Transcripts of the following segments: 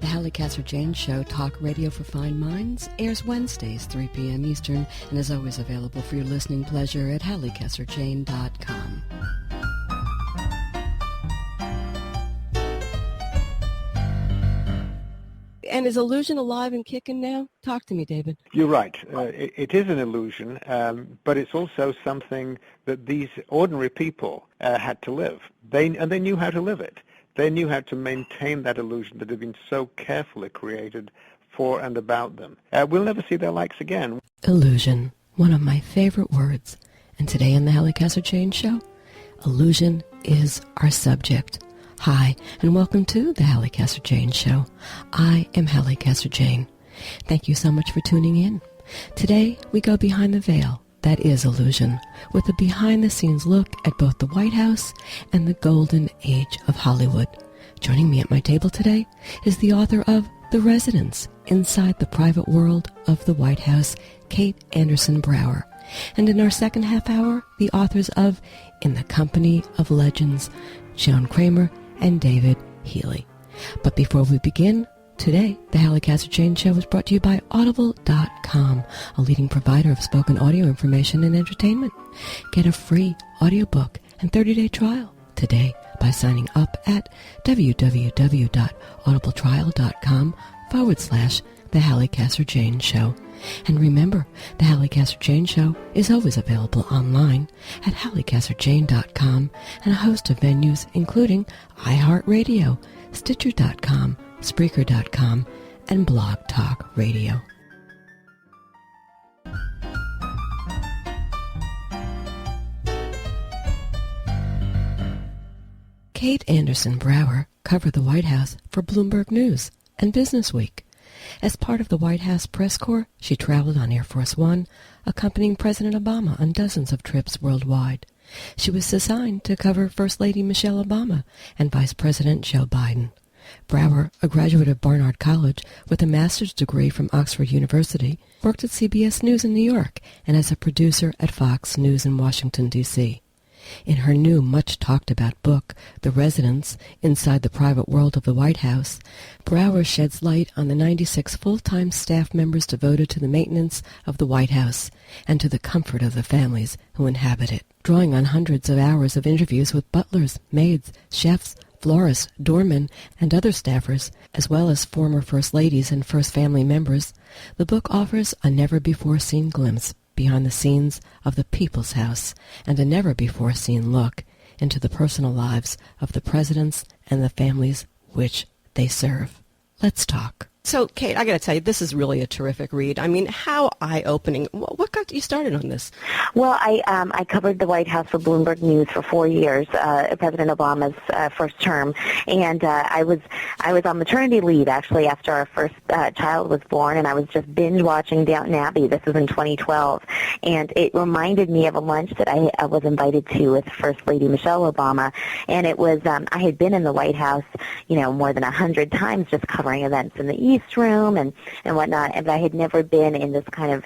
The Halli Casser-Jayne Show, talk radio for fine minds, airs Wednesdays, 3 p.m. Eastern, and is always available for your listening pleasure at HalliCasserJayne.com. And is illusion alive and kicking now? Talk to me, David. You're right. It is an illusion, but it's also something that these ordinary people had to live. They knew how to live it. They knew how to maintain that illusion that had been so carefully created for and about them. We'll never see their likes again. Illusion, one of my favorite words. And today on the Halli Casser-Jayne Show, illusion is our subject. Hi, and welcome to the Halli Casser-Jayne Show. I am Halli Casser-Jayne. Thank you so much for tuning in. Today, we go behind the veil. That is illusion, with a behind-the-scenes look at both the White House and the golden age of Hollywood. Joining me at my table today is the author of The Residence, Inside the Private World of the White House, Kate Andersen Brower. And in our second half hour, the authors of In the Company of Legends, Joan Kramer and David Heely. But before we begin, today, the Halli Casser-Jayne Show is brought to you by Audible.com, a leading provider of spoken audio information and entertainment. Get a free audiobook and 30-day trial today by signing up at www.audibletrial.com/The Halli Casser-Jayne Show. And remember, the Halli Casser-Jayne Show is always available online at HalliCasserJayne.com and a host of venues including iHeartRadio, Stitcher.com, Spreaker.com, and Blog Talk Radio. Kate Andersen Brower covered the White House for Bloomberg News and Business Week. As part of the White House press corps, she traveled on Air Force One, accompanying President Obama on dozens of trips worldwide. She was assigned to cover First Lady Michelle Obama and Vice President Joe Biden. Brower, a graduate of Barnard College with a master's degree from Oxford University, worked at CBS News in New York and as a producer at Fox News in Washington, D.C. In her new, much-talked-about book, The Residence, Inside the Private World of the White House, Brower sheds light on the 96 full-time staff members devoted to the maintenance of the White House and to the comfort of the families who inhabit it, drawing on hundreds of hours of interviews with butlers, maids, chefs, florists, doormen, and other staffers, as well as former First Ladies and First Family members. The book offers a never-before-seen glimpse behind the scenes of the People's House and a never-before-seen look into the personal lives of the presidents and the families which they serve. Let's talk. So, Kate, I got to tell you, this is really a terrific read. I mean, how eye-opening. What got you started on this? Well, I covered the White House for Bloomberg News for 4 years, President Obama's first term, and I was on maternity leave actually after our first child was born, and I was just binge watching Downton Abbey. This was in 2012, and it reminded me of a lunch that I was invited to with First Lady Michelle Obama, and it was I had been in the White House, more than 100 times, just covering events in the East Room and whatnot, but I had never been in this kind of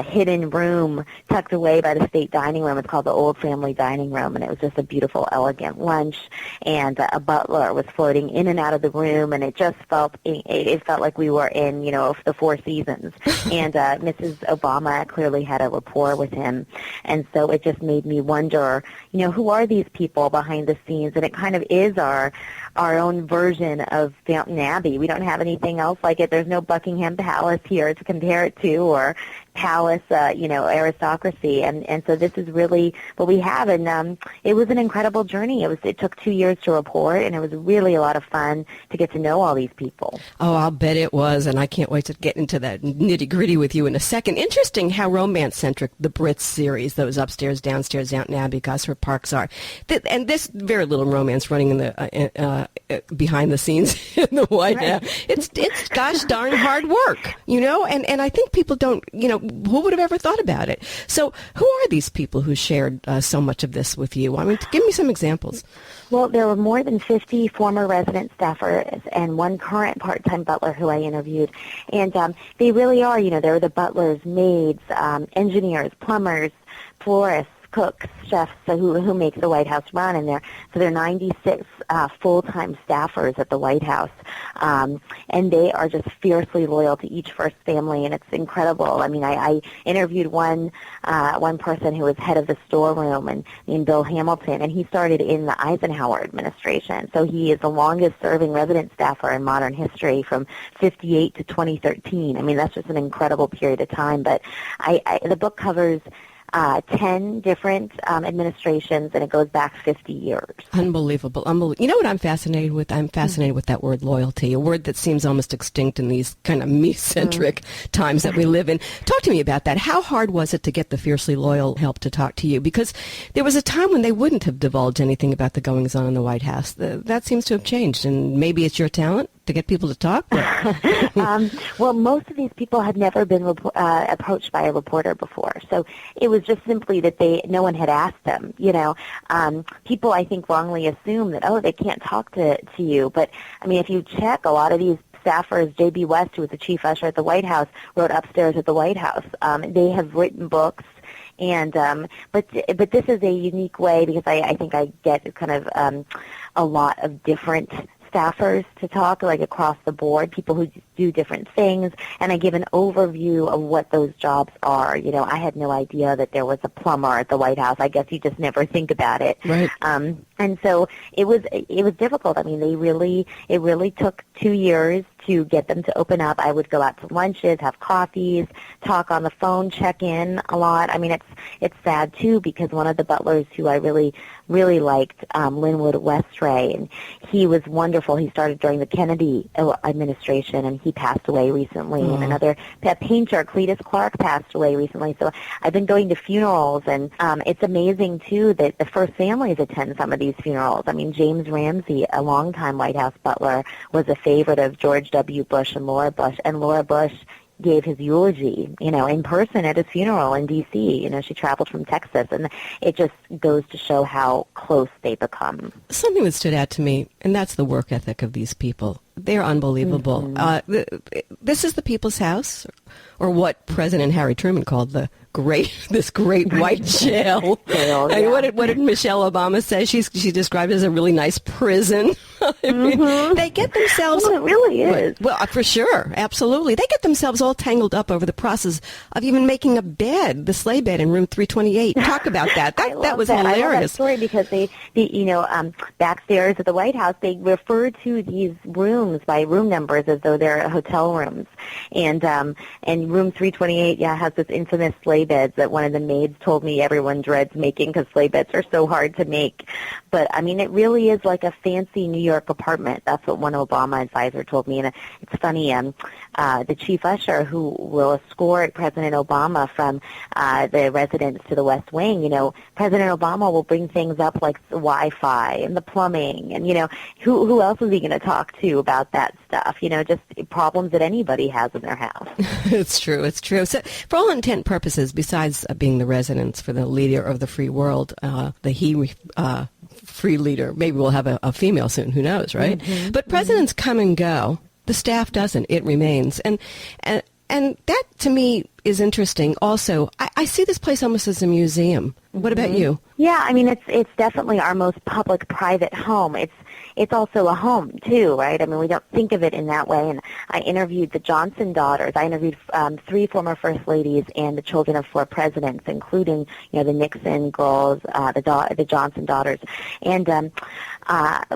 hidden room tucked away by the state dining room. It's called the Old Family Dining Room, and it was just a beautiful, elegant lunch, and a butler was floating in and out of the room, and it just felt like we were in, the Four Seasons, and Mrs. Obama clearly had a rapport with him, and so it just made me wonder, who are these people behind the scenes, and it kind of is our own version of Downton Abbey. We don't have anything else like it. There's no Buckingham Palace here to compare it to, or palace, aristocracy, and so this is really what we have, and it was an incredible journey. It took 2 years to report, and it was really a lot of fun to get to know all these people. Oh, I'll bet it was, and I can't wait to get into that nitty-gritty with you in a second. Interesting how romance-centric the Brits series, those upstairs, downstairs, Downton Abbey, Gosford Parks are, and this very little romance running in the behind the scenes in the White House. It's gosh darn hard work, and I think people don't, who would have ever thought about it? So who are these people who shared so much of this with you? I mean, give me some examples. Well, there were more than 50 former resident staffers and one current part-time butler who I interviewed. And they really are, they're the butlers, maids, engineers, plumbers, florists, cooks, chefs, who make the White House run, and they're 96 full-time staffers at the White House. and they are just fiercely loyal to each first family, and it's incredible. I mean, I interviewed one person who was head of the storeroom, and named Bill Hamilton, and he started in the Eisenhower administration. So he is the longest-serving resident staffer in modern history from 58 to 2013. I mean, that's just an incredible period of time. But the book covers 10 different administrations, and it goes back 50 years. Unbelievable. You know what I'm fascinated with? I'm fascinated with that word loyalty, a word that seems almost extinct in these kind of me-centric times that we live in. Talk to me about that. How hard was it to get the fiercely loyal help to talk to you? Because there was a time when they wouldn't have divulged anything about the goings-on in the White House. That seems to have changed, and maybe it's your talent to get people to talk? Well, most of these people had never been approached by a reporter before, so it was just simply that no one had asked them. You know, people I think wrongly assume that they can't talk to you, but I mean, if you check, a lot of these staffers, J.B. West, who was the chief usher at the White House, wrote Upstairs at the White House. They have written books. And but this is a unique way, because I think I get kind of a lot of different staffers to talk, like across the board, people who do different things, and I give an overview of what those jobs are. You know, I had no idea that there was a plumber at the White House. I guess you just never think about it. Right. And so it was difficult. I mean, it really took 2 years to get them to open up. I would go out to lunches, have coffees, talk on the phone, check in a lot. I mean, it's sad too, because one of the butlers who I really liked, Linwood Westray, and he was wonderful. He started during the Kennedy administration, and he passed away recently. And another painter, Cletus Clark, passed away recently. So I've been going to funerals, and it's amazing too that the first families attend some of these funerals. I mean, James Ramsey, a longtime White House butler, was a favorite of George W. Bush and Laura Bush, and Laura Bush gave his eulogy, you know, in person at his funeral in D.C. You know, she traveled from Texas, and it just goes to show how close they become. Something that stood out to me, and that's the work ethic of these people. They're unbelievable. Mm-hmm. This is the people's house, or what President Harry Truman called this great white jail. Jail, yeah. I mean, what did Michelle Obama say? She described it as a really nice prison. I mean, they get themselves... Well, it really is. Well, for sure. Absolutely. They get themselves all tangled up over the process of even making a bed, the sleigh bed in room 328. Talk about that. That was hilarious. I love that story, because they backstairs at the White House, they refer to these rooms by room numbers as though they're hotel rooms. And room 328, has this infamous sleigh beds that one of the maids told me everyone dreads making, because sleigh beds are so hard to make. But, I mean, it really is like a fancy New York apartment. That's what one Obama advisor told me. And it's funny, the chief usher who will escort President Obama from the residence to the West Wing, you know, President Obama will bring things up like the Wi-Fi and the plumbing. And, you know, who else is he going to talk to about that stuff? You know, just problems that anybody has in their house. It's true. So, for all intent and purposes, besides being the residence for the leader of the free world, the Heely free leader, maybe we'll have a female soon, who knows, right? Mm-hmm. But presidents come and go. The staff doesn't. It remains. And that, to me, is interesting. Also, I see this place almost as a museum. What about you? Yeah, I mean, it's definitely our most public private home. It's also a home, too, right? I mean, we don't think of it in that way. And I interviewed the Johnson daughters. I interviewed 3 former first ladies and the children of 4 presidents, including, you know, the Nixon girls, the Johnson daughters. And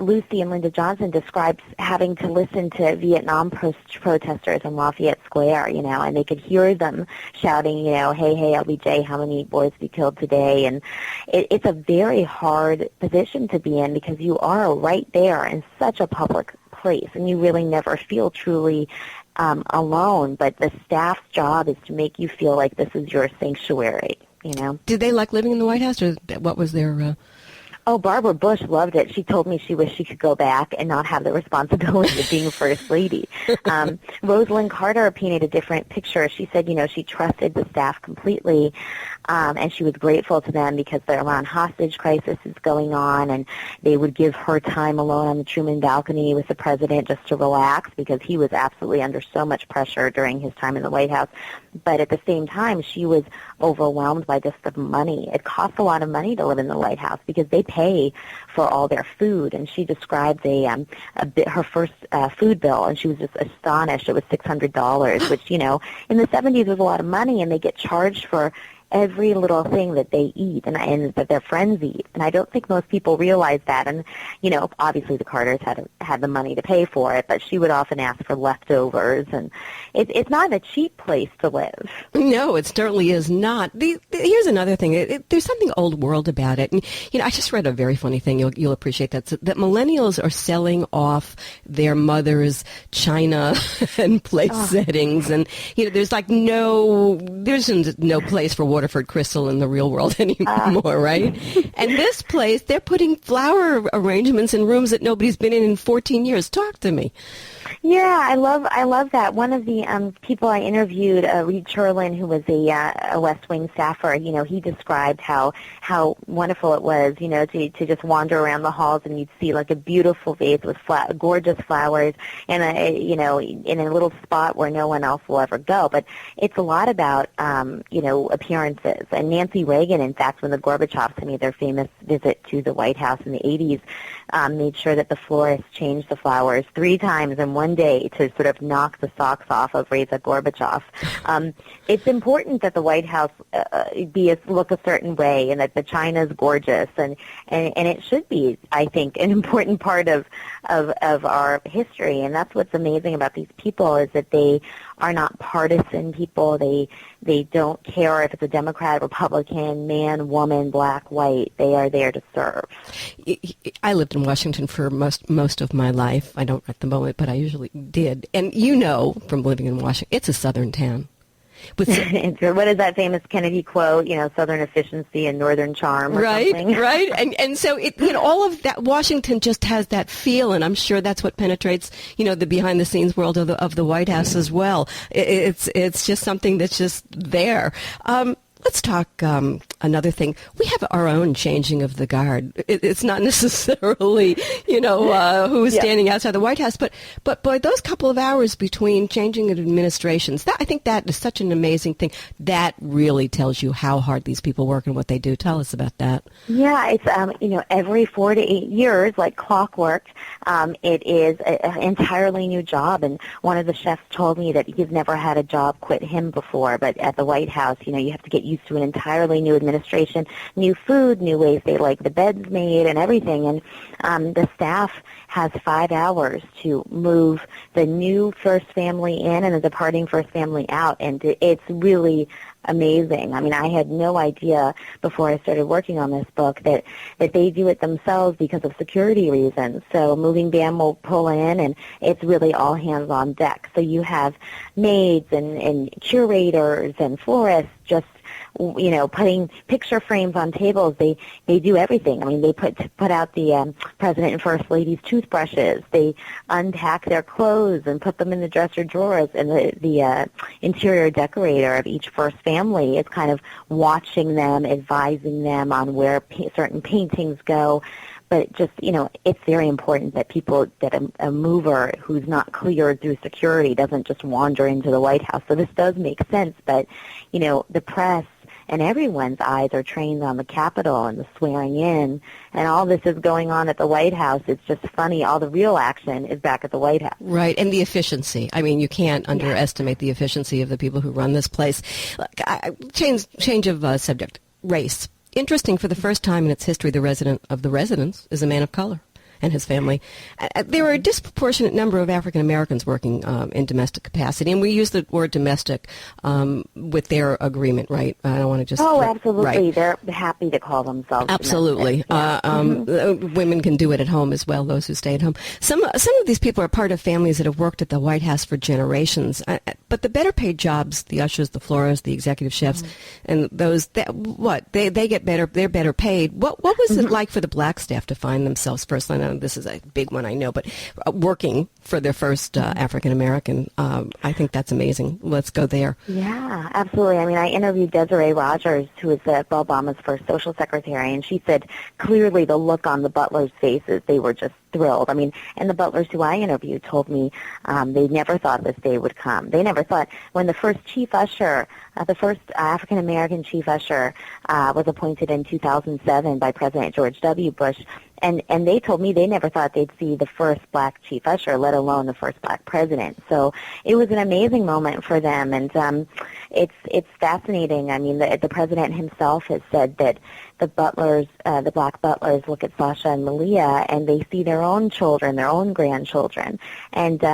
Lucy and Linda Johnson described having to listen to Vietnam protesters in Lafayette Square, you know, and they could hear them shouting, you know, hey, LBJ, how many boys we killed today? And it's a very hard position to be in, because you are right there in such a public place, and you really never feel truly alone. But the staff's job is to make you feel like this is your sanctuary, you know. Did they like living in the White House, or what was their... Oh, Barbara Bush loved it. She told me she wished she could go back and not have the responsibility of being First Lady. Rosalind Carter painted a different picture. She said, you know, she trusted the staff completely, and she was grateful to them because the Iran hostage crisis is going on, and they would give her time alone on the Truman balcony with the president just to relax, because he was absolutely under so much pressure during his time in the White House. But at the same time, she was overwhelmed by just the money. It costs a lot of money to live in the White House, because they pay for all their food. And she described her first food bill, and she was just astonished. It was $600, which, in the 70s was a lot of money, and they get charged for every little thing that they eat and that their friends eat. And I don't think most people realize that. And, obviously the Carters had the money to pay for it, but she would often ask for leftovers. And it's not a cheap place to live. No, it certainly is not. Here's another thing. There's something old world about it. And, I just read a very funny thing. You'll appreciate that. So, that millennials are selling off their mother's china and place settings. And, there's no place for Waterford crystal in the real world anymore, right? And this place, they're putting flower arrangements in rooms that nobody's been in 14 years. Talk to me. Yeah, I love that. One of the people I interviewed, Reed Cherlin, who was a West Wing staffer, he described how wonderful it was, to just wander around the halls and you'd see like a beautiful vase with gorgeous flowers and in a little spot where no one else will ever go. But it's a lot about appearances. And Nancy Reagan, in fact, when the Gorbachevs made their famous visit to the White House in the 80s, made sure that the florist changed the flowers 3 times in one day to sort of knock the socks off of Reza Gorbachev. It's important that the White House look a certain way, and that the china is gorgeous, and it should be, I think, an important part of our history. And that's what's amazing about these people, is that they are not partisan people. They don't care if it's a Democrat, Republican, man, woman, black, white. They are there to serve. I lived in Washington for most of my life. I don't at the moment, but I usually did. And from living in Washington, it's a southern town. What is that famous Kennedy quote? Southern efficiency and northern charm, or something. Right. And so all of that, Washington just has that feel, and I'm sure that's what penetrates, the behind the scenes world of the White House as well. It's just something that's just there. Let's talk another thing. We have our own changing of the guard. It's not necessarily, who's standing outside the White House, but boy, those couple of hours between changing administrations, I think that is such an amazing thing. That really tells you how hard these people work and what they do. Tell us about that. Yeah, it's every 4 to 8 years, like clockwork. It is an entirely new job, and one of the chefs told me that he's never had a job quit him before. But at the White House, you have to get used to an entirely new administration, new food, new ways they like the beds made and everything. And the staff has 5 hours to move the new first family in and the departing first family out. And it's really amazing. I mean, I had no idea before I started working on this book that they do it themselves because of security reasons. So a moving van will pull in, and it's really all hands on deck. So you have maids and curators and florists just putting picture frames on tables. They do everything. I mean, they put out the President and First Lady's toothbrushes. They unpack their clothes and put them in the dresser drawers. And the interior decorator of each first family is kind of watching them, advising them on where certain paintings go. But just, it's very important that a mover who's not cleared through security doesn't just wander into the White House. So this does make sense. But, the press and everyone's eyes are trained on the Capitol and the swearing in, and all this is going on at the White House. It's just funny. All the real action is back at the White House. Right, and the efficiency. I mean, you can't underestimate the efficiency of the people who run this place. Change of subject. Race. Interesting, for the first time in its history, the resident of the residence is a man of color. and his family. There are a disproportionate number of African Americans working in domestic capacity, and we use the word domestic with their agreement, right? I don't want to just... Oh, absolutely. Right. They're happy to call themselves absolutely. Women can do it at home as well, those who stay at home. Some of these people are part of families that have worked at the White House for generations, but the better paid jobs, the ushers, the florists, the executive chefs, and those, they get better, they're better paid. What was it like for the black staff to find themselves, first, I know this is a big one, I know, but working for their first African-American. I think that's amazing. Let's go there. Yeah, absolutely. I mean, I interviewed Desiree Rogers, who was Obama's first social secretary, and she said clearly the look on the butlers' faces, they were just thrilled. I mean, and the butlers who I interviewed told me they never thought this day would come. They never thought when the first chief usher, the first African-American chief usher was appointed in 2007 by President George W. Bush, and they told me they never thought they'd see the first black chief usher, let alone the first black president. So it was an amazing moment for them, and it's fascinating. I mean, the president himself has said that the butlers, the black butlers, look at Sasha and Malia, and they see their own children, their own grandchildren. And,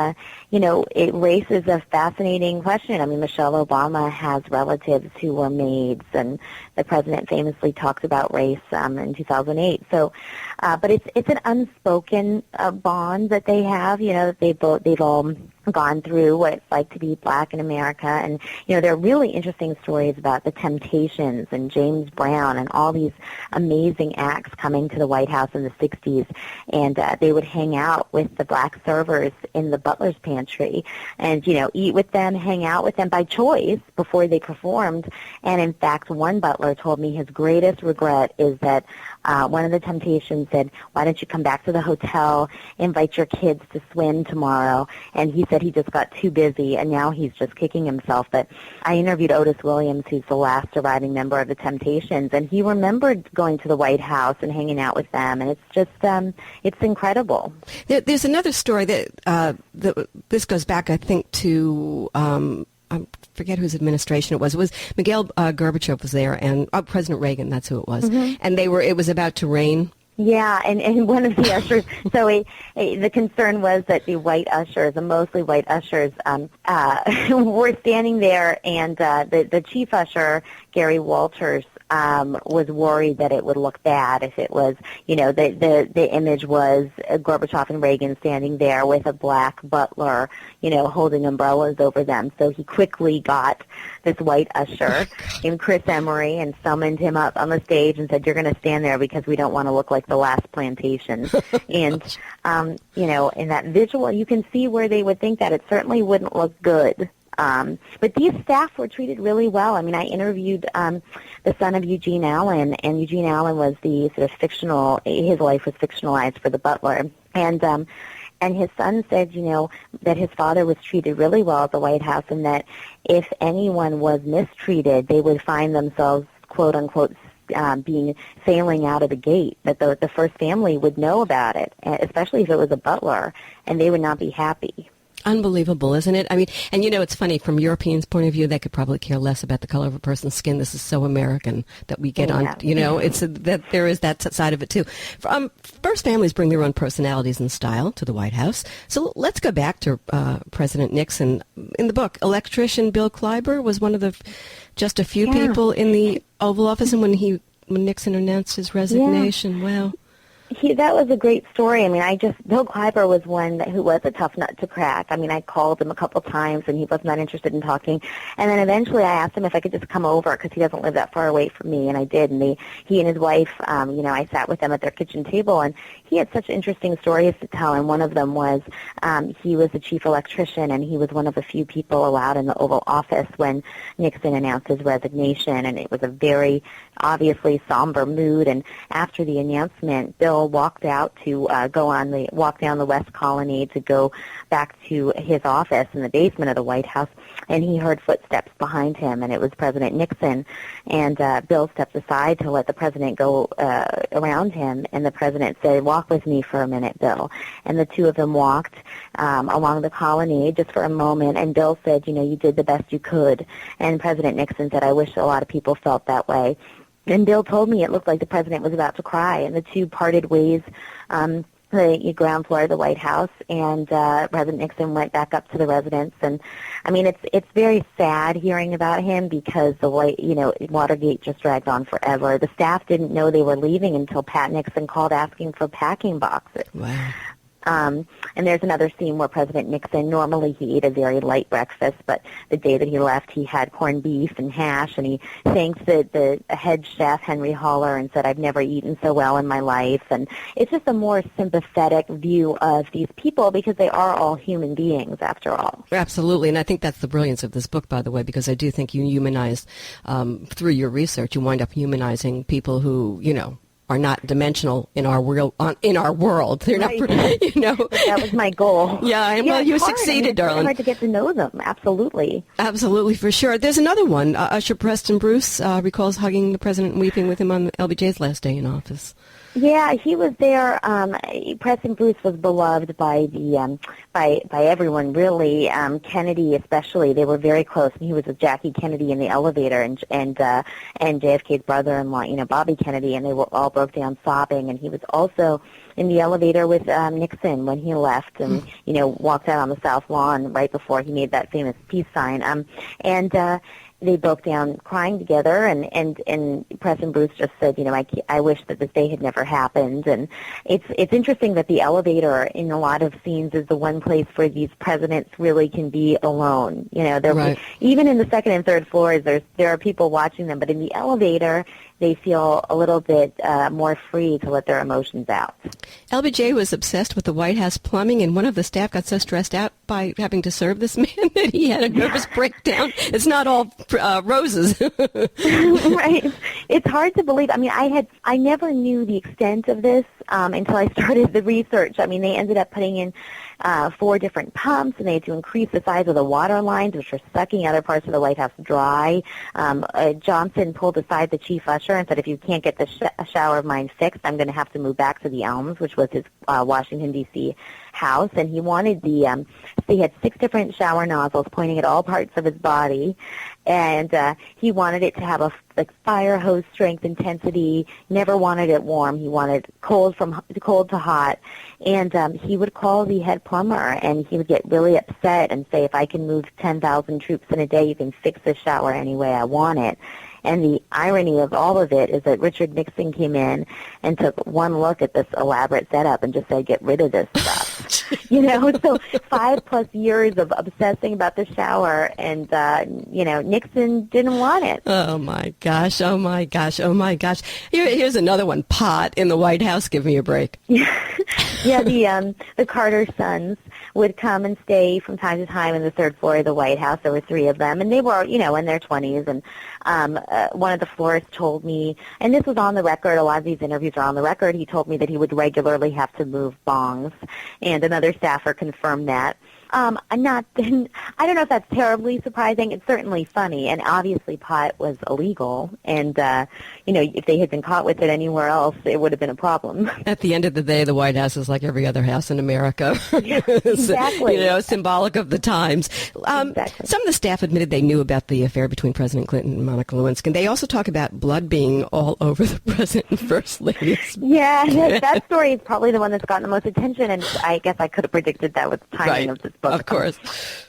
it raises a fascinating question. I mean, Michelle Obama has relatives who were maids, and the president famously talks about race in 2008. So, but it's an unspoken bond that they have, that they've all gone through what it's like to be black in America. And, there are really interesting stories about the Temptations and James Brown and all these amazing acts coming to the White House in the 60s. And they would hang out with the black servers in the butler's pantry and, eat with them, hang out with them by choice before they performed. And, in fact, one butler told me his greatest regret is that one of the Temptations said, "Why don't you come back to the hotel, invite your kids to swim tomorrow?" And he said he just got too busy, and now he's just kicking himself. But I interviewed Otis Williams, who's the last surviving member of the Temptations, and he remembered going to the White House and hanging out with them, and it's just, it's incredible. There's another story that this goes back, I think, to I forget whose administration it was. It was Mikhail Gorbachev was there, and President Reagan, that's who it was. Mm-hmm. And it was about to rain. Yeah, and one of the ushers, so the concern was that the white ushers, the mostly white ushers, were standing there, and the chief usher, Gary Walters, was worried that it would look bad if it was, the image was Gorbachev and Reagan standing there with a black butler, holding umbrellas over them. So he quickly got this white usher named Chris Emery and summoned him up on the stage and said, "You're going to stand there because we don't want to look like the last plantation." And, in that visual, you can see where they would think that it certainly wouldn't look good. But these staff were treated really well. I mean, I interviewed the son of Eugene Allen, and Eugene Allen was the sort of fictional, his life was fictionalized for the butler. And his son said, that his father was treated really well at the White House, and that if anyone was mistreated, they would find themselves, quote unquote, sailing out of the gate, that the first family would know about it, especially if it was a butler, and they would not be happy. Unbelievable, isn't it? I mean, and it's funny, from Europeans' point of view, they could probably care less about the color of a person's skin. This is so American that we get on, it's that there is that side of it too. First families bring their own personalities and style to the White House. So let's go back to President Nixon. In the book, electrician Bill Clyburn was one of just a few people in the Oval Office, and when Nixon announced his resignation, wow. That was a great story. I mean, Bill Clyburn was one who was a tough nut to crack. I mean, I called him a couple times, and he was not interested in talking. And then eventually I asked him if I could just come over, because he doesn't live that far away from me, and I did. And he and his wife, I sat with them at their kitchen table, and he had such interesting stories to tell. And one of them was he was the chief electrician, and he was one of the few people allowed in the Oval Office when Nixon announced his resignation. And it was a very obviously somber mood. And after the announcement, Bill walked out to walk down the West Colonnade to go back to his office in the basement of the White House, and he heard footsteps behind him, and it was President Nixon. And Bill stepped aside to let the president go around him, and the president said, "Walk with me for a minute, Bill." And the two of them walked along the colonnade just for a moment, and Bill said, "You did the best you could." And President Nixon said, "I wish a lot of people felt that way." And Bill told me it looked like the president was about to cry, and the two parted ways the ground floor of the White House, and President Nixon went back up to the residence. And I mean, it's very sad hearing about him, because Watergate just dragged on forever. The staff didn't know they were leaving until Pat Nixon called asking for packing boxes. Wow. And there's another scene where President Nixon, normally he ate a very light breakfast, but the day that he left, he had corned beef and hash, and he thanks the head chef, Henry Haller, and said, "I've never eaten so well in my life." And it's just a more sympathetic view of these people because they are all human beings, after all. Absolutely, and I think that's the brilliance of this book, by the way, because I do think you humanize, through your research, you wind up humanizing people who, are not dimensional in our world. They're right. not, That was my goal. Yeah, and well, you succeeded, darling. It's hard to get to know them. Absolutely. Absolutely, for sure. There's another one. Usher Preston Bruce recalls hugging the president and weeping with him on LBJ's last day in office. Yeah, he was there. Preston Bruce was beloved by the by everyone, really. Kennedy, especially, they were very close. And he was with Jackie Kennedy in the elevator, and JFK's brother-in-law, Bobby Kennedy, and they were all broke down sobbing. And he was also in the elevator with Nixon when he left, and walked out on the South Lawn right before he made that famous peace sign. They broke down crying together, and Preston Bruce just said, I wish that this day had never happened. And it's interesting that the elevator in a lot of scenes is the one place where these presidents really can be alone. Right. Even in the second and third floors, there are people watching them, but in the elevator, they feel a little bit more free to let their emotions out. LBJ was obsessed with the White House plumbing, and one of the staff got so stressed out by having to serve this man that he had a nervous breakdown. It's not all roses. Right. It's hard to believe. I never knew the extent of this until I started the research. They ended up putting in 4 different pumps, and they had to increase the size of the water lines, which were sucking other parts of the White House dry. Johnson pulled aside the chief usher and said, if you can't get the shower of mine fixed, I'm going to have to move back to the Elms, which was his Washington, D.C. house. And he wanted he had 6 different shower nozzles pointing at all parts of his body, and he wanted it to have a fire hose strength intensity, never wanted it warm. He wanted cold to hot. And he would call the head plumber, and he would get really upset and say, if I can move 10,000 troops in a day, you can fix the shower any way I want it. And the irony of all of it is that Richard Nixon came in and took one look at this elaborate setup and just said, get rid of this stuff. So 5+ years of obsessing about the shower, and, Nixon didn't want it. Oh, my gosh. Oh, my gosh. Oh, my gosh. Here's another one. Pot in the White House. Give me a break. Yeah, the Carter sons would come and stay from time to time in the 3rd floor of the White House. There were 3 of them, and they were, in their 20s. And one of the florists told me, and this was on the record, a lot of these interviews are on the record, he told me that he would regularly have to move bongs, and another staffer confirmed that. I don't know if that's terribly surprising. It's certainly funny, and obviously pot was illegal, and if they had been caught with it anywhere else, it would have been a problem. At the end of the day, the White House is like every other house in America. Yeah, exactly. Symbolic of the times. Exactly. Some of the staff admitted they knew about the affair between President Clinton and Monica Lewinsky. They also talk about blood being all over the president and first ladies. Yeah, that story is probably the one that's gotten the most attention, and I guess I could have predicted that with the timing of this book. Of course.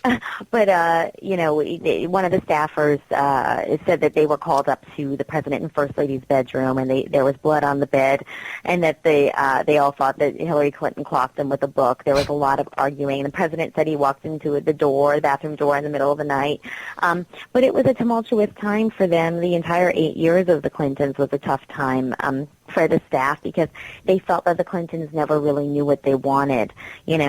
But, one of the staffers said that they were called up to the president and first lady's bedroom, and there was blood on the bed, and that they all thought that Hillary Clinton clocked them with a book. There was a lot of arguing. The president said he walked into the bathroom door in the middle of the night. But it was a tumultuous time for them. The entire 8 years of the Clintons was a tough time for the staff, because they felt that the Clintons never really knew what they wanted, and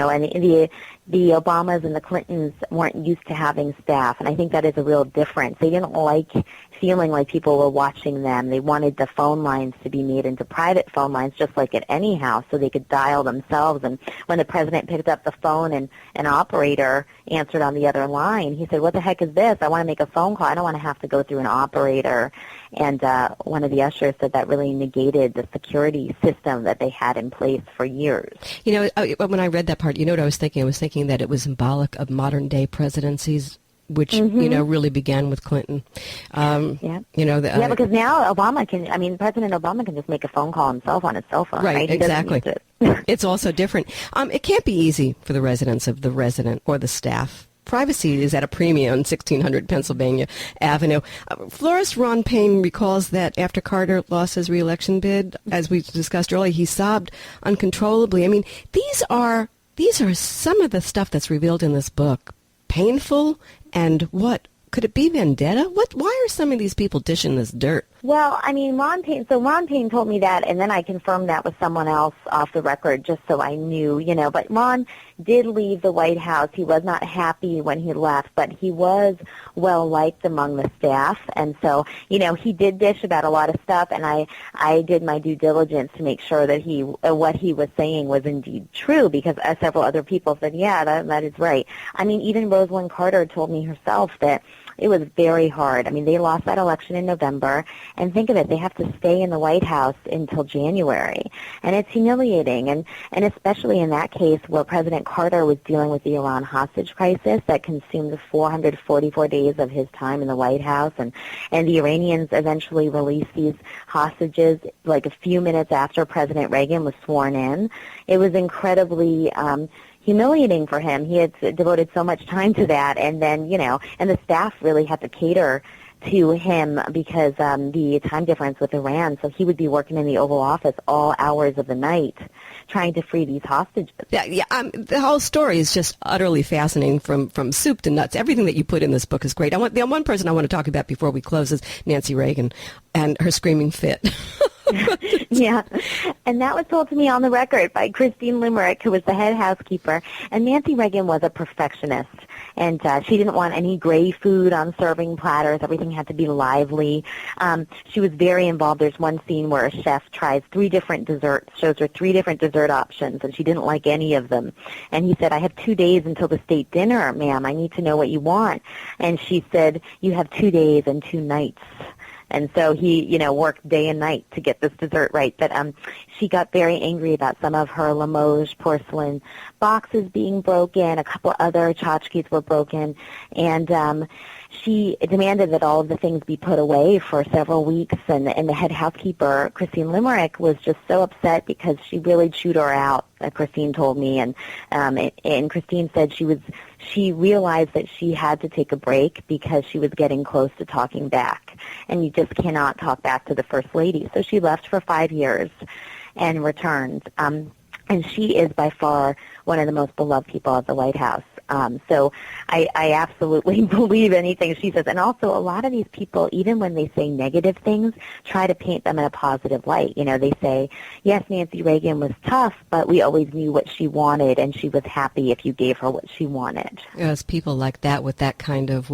the Obamas and the Clintons weren't used to having staff, and I think that is a real difference. They didn't like feeling like people were watching them. They wanted the phone lines to be made into private phone lines, just like at any house, so they could dial themselves. And when the president picked up the phone and an operator answered on the other line, he said, what the heck is this? I want to make a phone call. I don't want to have to go through an operator. And one of the ushers said that really negated the security system that they had in place for years. When I read that part, what I was thinking? I was thinking that it was symbolic of modern-day presidencies, which, really began with Clinton. Because now President Obama can just make a phone call himself on his cell phone. Right, exactly. It's also different. It can't be easy for the residents of the resident or the staff. Privacy is at a premium on 1600 Pennsylvania Avenue. Florist Ron Payne recalls that after Carter lost his re-election bid, as we discussed earlier, he sobbed uncontrollably. These are these are some of the stuff that's revealed in this book. Painful, and what? Could it be vendetta? Why are some of these people dishing this dirt? Well, I mean, Ron Payne told me that, and then I confirmed that with someone else off the record just so I knew, but Ron did leave the White House. He was not happy when he left, but he was well-liked among the staff, and so, he did dish about a lot of stuff, and I did my due diligence to make sure that what he was saying was indeed true, because several other people said, yeah, that is right. I mean, even Rosalind Carter told me herself that it was very hard. I mean, they lost that election in November, and think of it, they have to stay in the White House until January, and it's humiliating, and especially in that case where President Carter was dealing with the Iran hostage crisis that consumed the 444 days of his time in the White House, and the Iranians eventually released these hostages like a few minutes after President Reagan was sworn in. It was incredibly humiliating for him. He had devoted so much time to that, and then, and the staff really had to cater to him because the time difference with Iran, so he would be working in the Oval Office all hours of the night trying to free these hostages. Yeah, the whole story is just utterly fascinating from soup to nuts. Everything that you put in this book is great. The one person I want to talk about before we close is Nancy Reagan and her screaming fit. Yeah, and that was told to me on the record by Christine Limerick, who was the head housekeeper. And Nancy Reagan was a perfectionist, and she didn't want any gray food on serving platters. Everything had to be lively. She was very involved. There's one scene where a chef tries 3 different desserts, shows her 3 different dessert options, and she didn't like any of them. And he said, I have 2 days until the state dinner, ma'am. I need to know what you want. And she said, you have 2 days and 2 nights. And so he, worked day and night to get this dessert right. But she got very angry about some of her Limoges porcelain boxes being broken. A couple other tchotchkes were broken. And she demanded that all of the things be put away for several weeks. And the head housekeeper, Christine Limerick, was just so upset because she really chewed her out, Christine told me. And Christine said she realized that she had to take a break because she was getting close to talking back. And you just cannot talk back to the First Lady. So she left for 5 years and returned. And she is by far one of the most beloved people at the White House. So I absolutely believe anything she says. And also a lot of these people, even when they say negative things, try to paint them in a positive light. They say, yes, Nancy Reagan was tough, but we always knew what she wanted, and she was happy if you gave her what she wanted. It's people like that with that kind of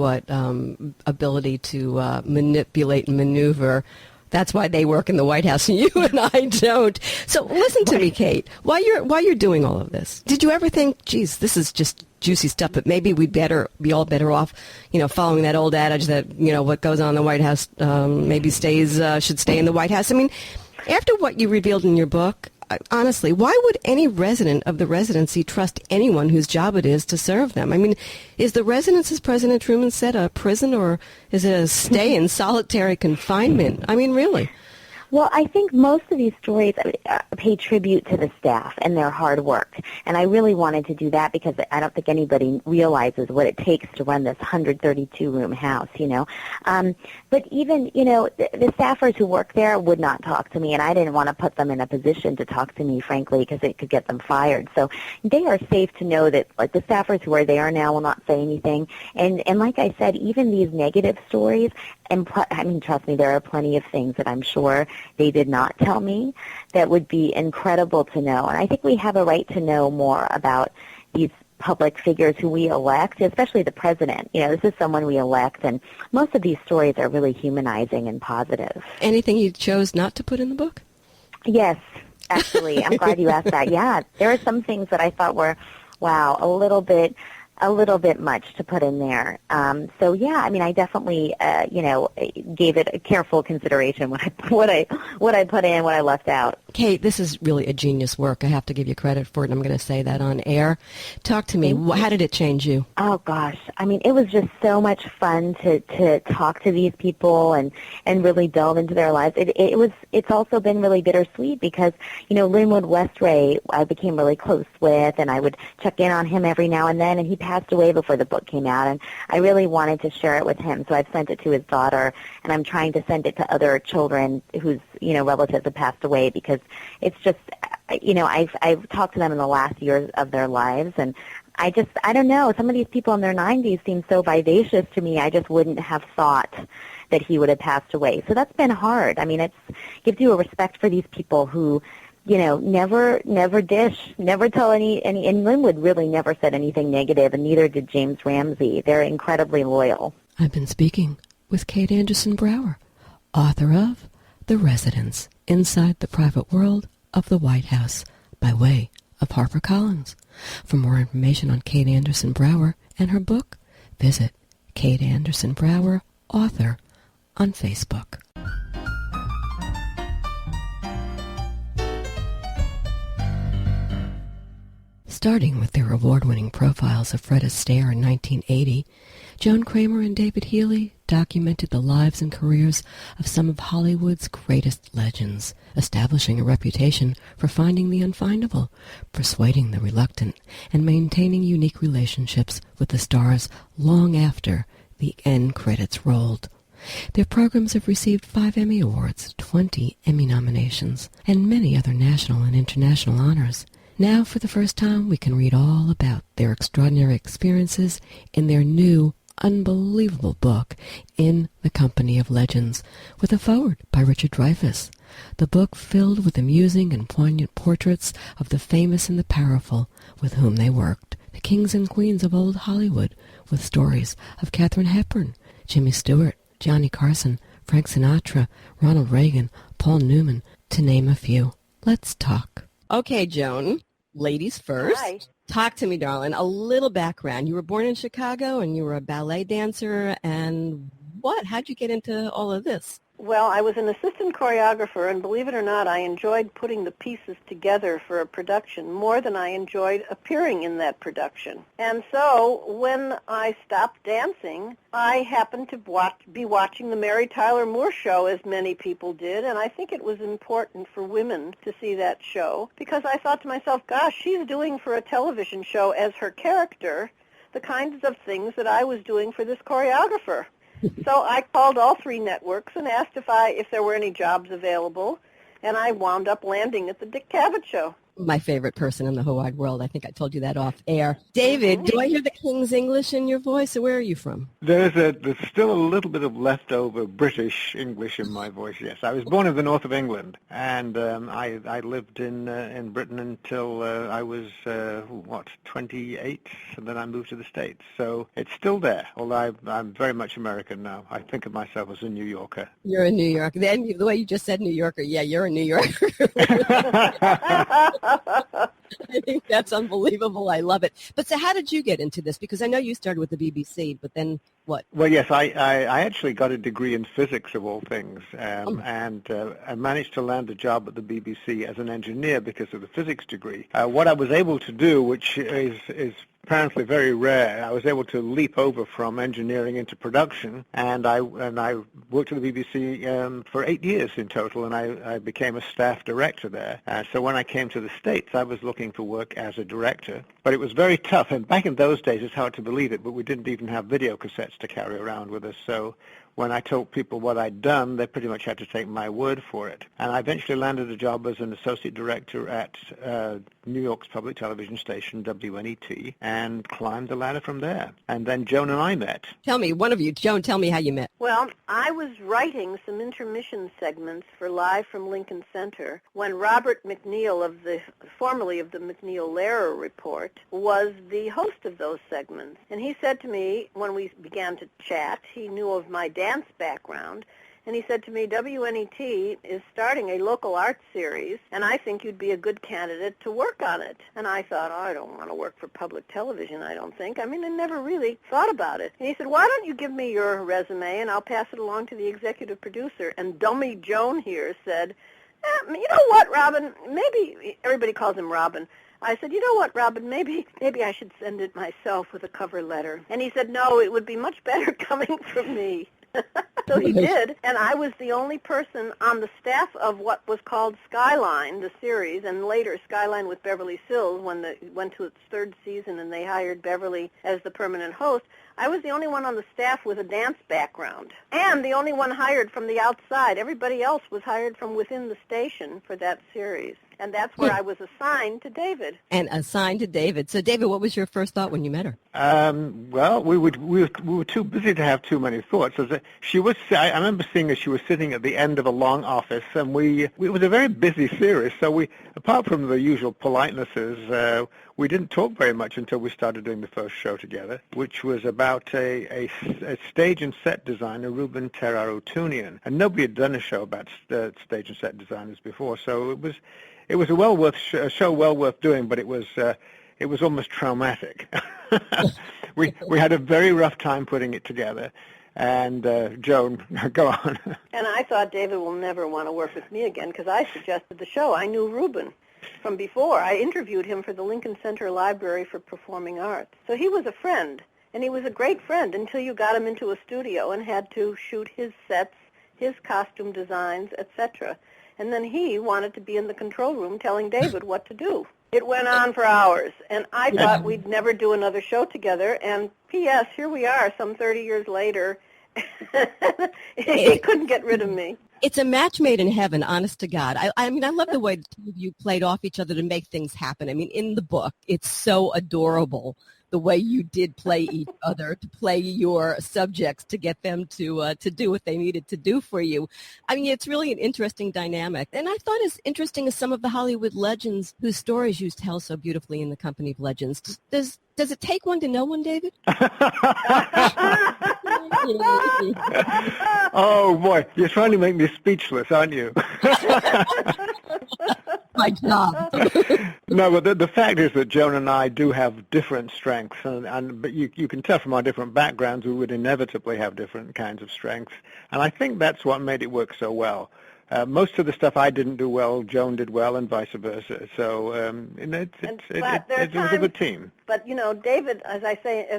ability to manipulate and maneuver. That's why they work in the White House and you and I don't. So listen to me, Kate. While you're doing all of this, did you ever think, geez, this is just juicy stuff, but maybe we'd be all better off, following that old adage that, what goes on in the White House maybe should stay in the White House? I mean, after what you revealed in your book, honestly, why would any resident of the residency trust anyone whose job it is to serve them? I mean, is the residence, as President Truman said, a prison, or is it a stay in solitary confinement? I mean, really? Well, I think most of these stories pay tribute to the staff and their hard work. And I really wanted to do that because I don't think anybody realizes what it takes to run this 132-room house, But even, the staffers who work there would not talk to me, and I didn't want to put them in a position to talk to me, frankly, because it could get them fired. So they are safe to know that, the staffers who are there now will not say anything. And like I said, even these negative stories, and trust me, there are plenty of things that I'm sure they did not tell me that would be incredible to know. And I think we have a right to know more about these public figures who we elect, especially the president. This is someone we elect, and most of these stories are really humanizing and positive. Anything you chose not to put in the book? Yes, actually. I'm glad you asked that. Yeah, there are some things that I thought were, wow, a little bit much to put in there. So yeah, I definitely, gave it a careful consideration what I put in, what I left out. Kate, this is really a genius work. I have to give you credit for it, and I'm going to say that on air. Talk to me. How did it change you? Oh gosh, it was just so much fun to talk to these people and really delve into their lives. It's also been really bittersweet because Linwood Westray I became really close with, and I would check in on him every now and then, and he passed away before the book came out, and I really wanted to share it with him, so I've sent it to his daughter, and I'm trying to send it to other children whose relatives have passed away, because it's just I've talked to them in the last years of their lives, and I don't know. Some of these people in their 90s seem so vivacious to me. I just wouldn't have thought that he would have passed away. So that's been hard. I mean, it gives you a respect for these people who, never dish, never tell any, and Linwood really never said anything negative, and neither did James Ramsey. They're incredibly loyal. I've been speaking with Kate Andersen Brower, author of The Residence, Inside the Private World of the White House, by way of HarperCollins. For more information on Kate Andersen Brower and her book, visit Kate Andersen Brower, author, on Facebook. Starting with their award-winning profiles of Fred Astaire in 1980, Joan Kramer and David Heely documented the lives and careers of some of Hollywood's greatest legends, establishing a reputation for finding the unfindable, persuading the reluctant, and maintaining unique relationships with the stars long after the end credits rolled. Their programs have received 5 Emmy Awards, 20 Emmy nominations, and many other national and international honors. Now, for the first time, we can read all about their extraordinary experiences in their new, unbelievable book, In the Company of Legends, with a foreword by Richard Dreyfuss. The book filled with amusing and poignant portraits of the famous and the powerful with whom they worked, the kings and queens of old Hollywood, with stories of Katharine Hepburn, Jimmy Stewart, Johnny Carson, Frank Sinatra, Ronald Reagan, Paul Newman, to name a few. Let's talk. Okay, Joan, ladies first. Hi. Talk to me, darling. A little background. You were born in Chicago, and you were a ballet dancer, and what? How'd you get into all of this? Well, I was an assistant choreographer, and believe it or not, I enjoyed putting the pieces together for a production more than I enjoyed appearing in that production. And so when I stopped dancing, I happened to be watching the Mary Tyler Moore Show, as many people did, and I think it was important for women to see that show because I thought to myself, gosh, she's doing for a television show as her character the kinds of things that I was doing for this choreographer. So I called all 3 networks and asked if there were any jobs available, and I wound up landing at the Dick Cavett Show. My favorite person in the whole wide world. I think I told you that off air. David, do I hear the King's English in your voice, or where are you from? There's still a little bit of leftover British English in my voice, yes. I was born in the north of England, and I lived in Britain until I was, 28, and then I moved to the States. So it's still there, although I'm very much American now. I think of myself as a New Yorker. You're a New Yorker. Then the way you just said New Yorker, yeah, you're a New Yorker. I think that's unbelievable. I love it. But so how did you get into this? Because I know you started with the BBC, but then what? Well, yes, I actually got a degree in physics, of all things, and I managed to land a job at the BBC as an engineer because of the physics degree. What I was able to do, which is apparently very rare, I was able to leap over from engineering into production, and I worked at the BBC for 8 years in total, and I became a staff director there. So when I came to the States, I was looking for work as a director, but it was very tough. And back in those days, it's hard to believe it, but we didn't even have video cassettes to carry around with us. So when I told people what I'd done, they pretty much had to take my word for it. And I eventually landed a job as an associate director at New York's public television station, WNET, and climbed the ladder from there. And then Joan and I met. Tell me, one of you, Joan, tell me how you met. Well, I was writing some intermission segments for Live from Lincoln Center when Robert McNeil, formerly of the McNeil-Lehrer Report, was the host of those segments. And he said to me, when we began to chat, he knew of my dance background, and he said to me, WNET is starting a local arts series, and I think you'd be a good candidate to work on it. And I thought, I don't want to work for public television, I don't think. I mean, I never really thought about it. And he said, why don't you give me your resume, and I'll pass it along to the executive producer. And dummy Joan here said, you know what, Robin, maybe, everybody calls him Robin. I said, you know what, Robin, maybe I should send it myself with a cover letter. And he said, no, it would be much better coming from me. So he did, and I was the only person on the staff of what was called Skyline, the series, and later Skyline with Beverly Sills when it went to its 3rd season and they hired Beverly as the permanent host. I was the only one on the staff with a dance background, and the only one hired from the outside. Everybody else was hired from within the station for that series. And that's where I was assigned to David. And assigned to David. So, David, what was your first thought when you met her? Well, we were too busy to have too many thoughts. I remember seeing her. She was sitting at the end of a long office, and it was a very busy series. So apart from the usual politenesses, we didn't talk very much until we started doing the first show together, which was about a stage and set designer, Ruben Terraro-Tunian. And nobody had done a show about stage and set designers before, so it was a show well worth doing, but it was almost traumatic. We had a very rough time putting it together. And Joan, go on. And I thought David will never want to work with me again because I suggested the show. I knew Ruben from before. I interviewed him for the Lincoln Center Library for Performing Arts. So he was a friend, and he was a great friend until you got him into a studio and had to shoot his sets, his costume designs, etc. And then he wanted to be in the control room telling David what to do. It went on for hours, and I thought we'd never do another show together, and P.S., here we are some 30 years later. He couldn't get rid of me. It's a match made in heaven, honest to God. I mean, I love the way the two of you played off each other to make things happen. I mean, in the book, it's so adorable the way you did play each other, to play your subjects, to get them to do what they needed to do for you. I mean, it's really an interesting dynamic. And I thought as interesting as some of the Hollywood legends whose stories you tell so beautifully in the Company of Legends. Does it take one to know one, David? Oh, boy, you're trying to make me speechless, aren't you? My job. No, but the fact is that Joan and I do have different strengths, but you can tell from our different backgrounds we would inevitably have different kinds of strengths, and I think that's what made it work so well. Most of the stuff I didn't do well, Joan did well, and vice versa. So it was a good team. But David, as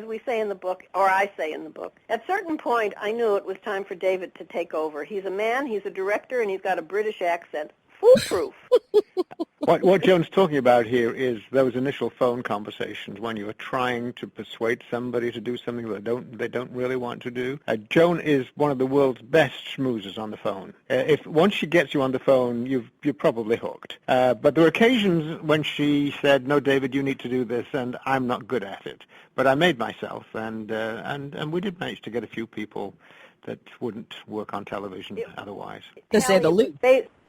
we say in the book, or I say in the book, at a certain point, I knew it was time for David to take over. He's a man, he's a director, and he's got a British accent. Foolproof. What Joan's talking about here is those initial phone conversations when you are trying to persuade somebody to do something that they don't really want to do. Joan is one of the world's best schmoozers on the phone. If once she gets you on the phone, you're probably hooked. But there were occasions when she said, "No, David, you need to do this," and I'm not good at it. But I made myself, and we did manage to get a few people that wouldn't work on television otherwise. To say the least.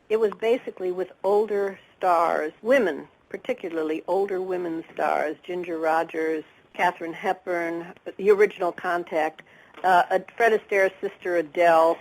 It was basically with older stars, women, particularly older women stars, Ginger Rogers, Katharine Hepburn, the original Contact, Fred Astaire's sister Adele.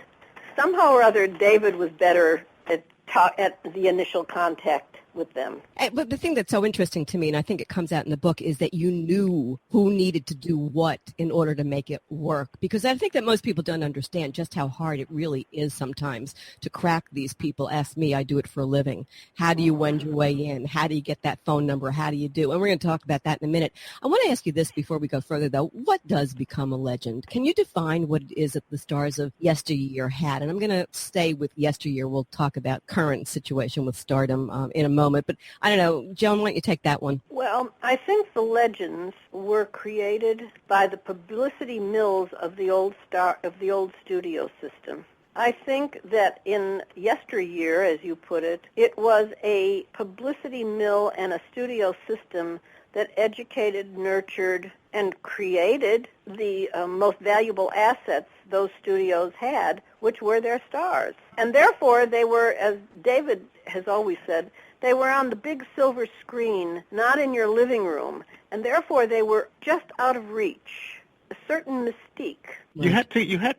Somehow or other, David was better at the initial contact with them. But the thing that's so interesting to me, and I think it comes out in the book, is that you knew who needed to do what in order to make it work. Because I think that most people don't understand just how hard it really is sometimes to crack these people. Ask me, I do it for a living. How do you wend your way in? How do you get that phone number? How do you do? And we're going to talk about that in a minute. I want to ask you this before we go further, though. What does become a legend? Can you define what it is that the stars of yesteryear had? And I'm going to stay with yesteryear. We'll talk about current situation with stardom in a moment. But I don't know, Joan, why don't you take that one? Well, I think the legends were created by the publicity mills of the old studio system. I think that in yesteryear, as you put it, it was a publicity mill and a studio system that educated, nurtured, and created the most valuable assets those studios had, which were their stars. And therefore, they were, as David has always said, they were on the big silver screen, not in your living room, and therefore they were just out of reach. A certain mystique. You had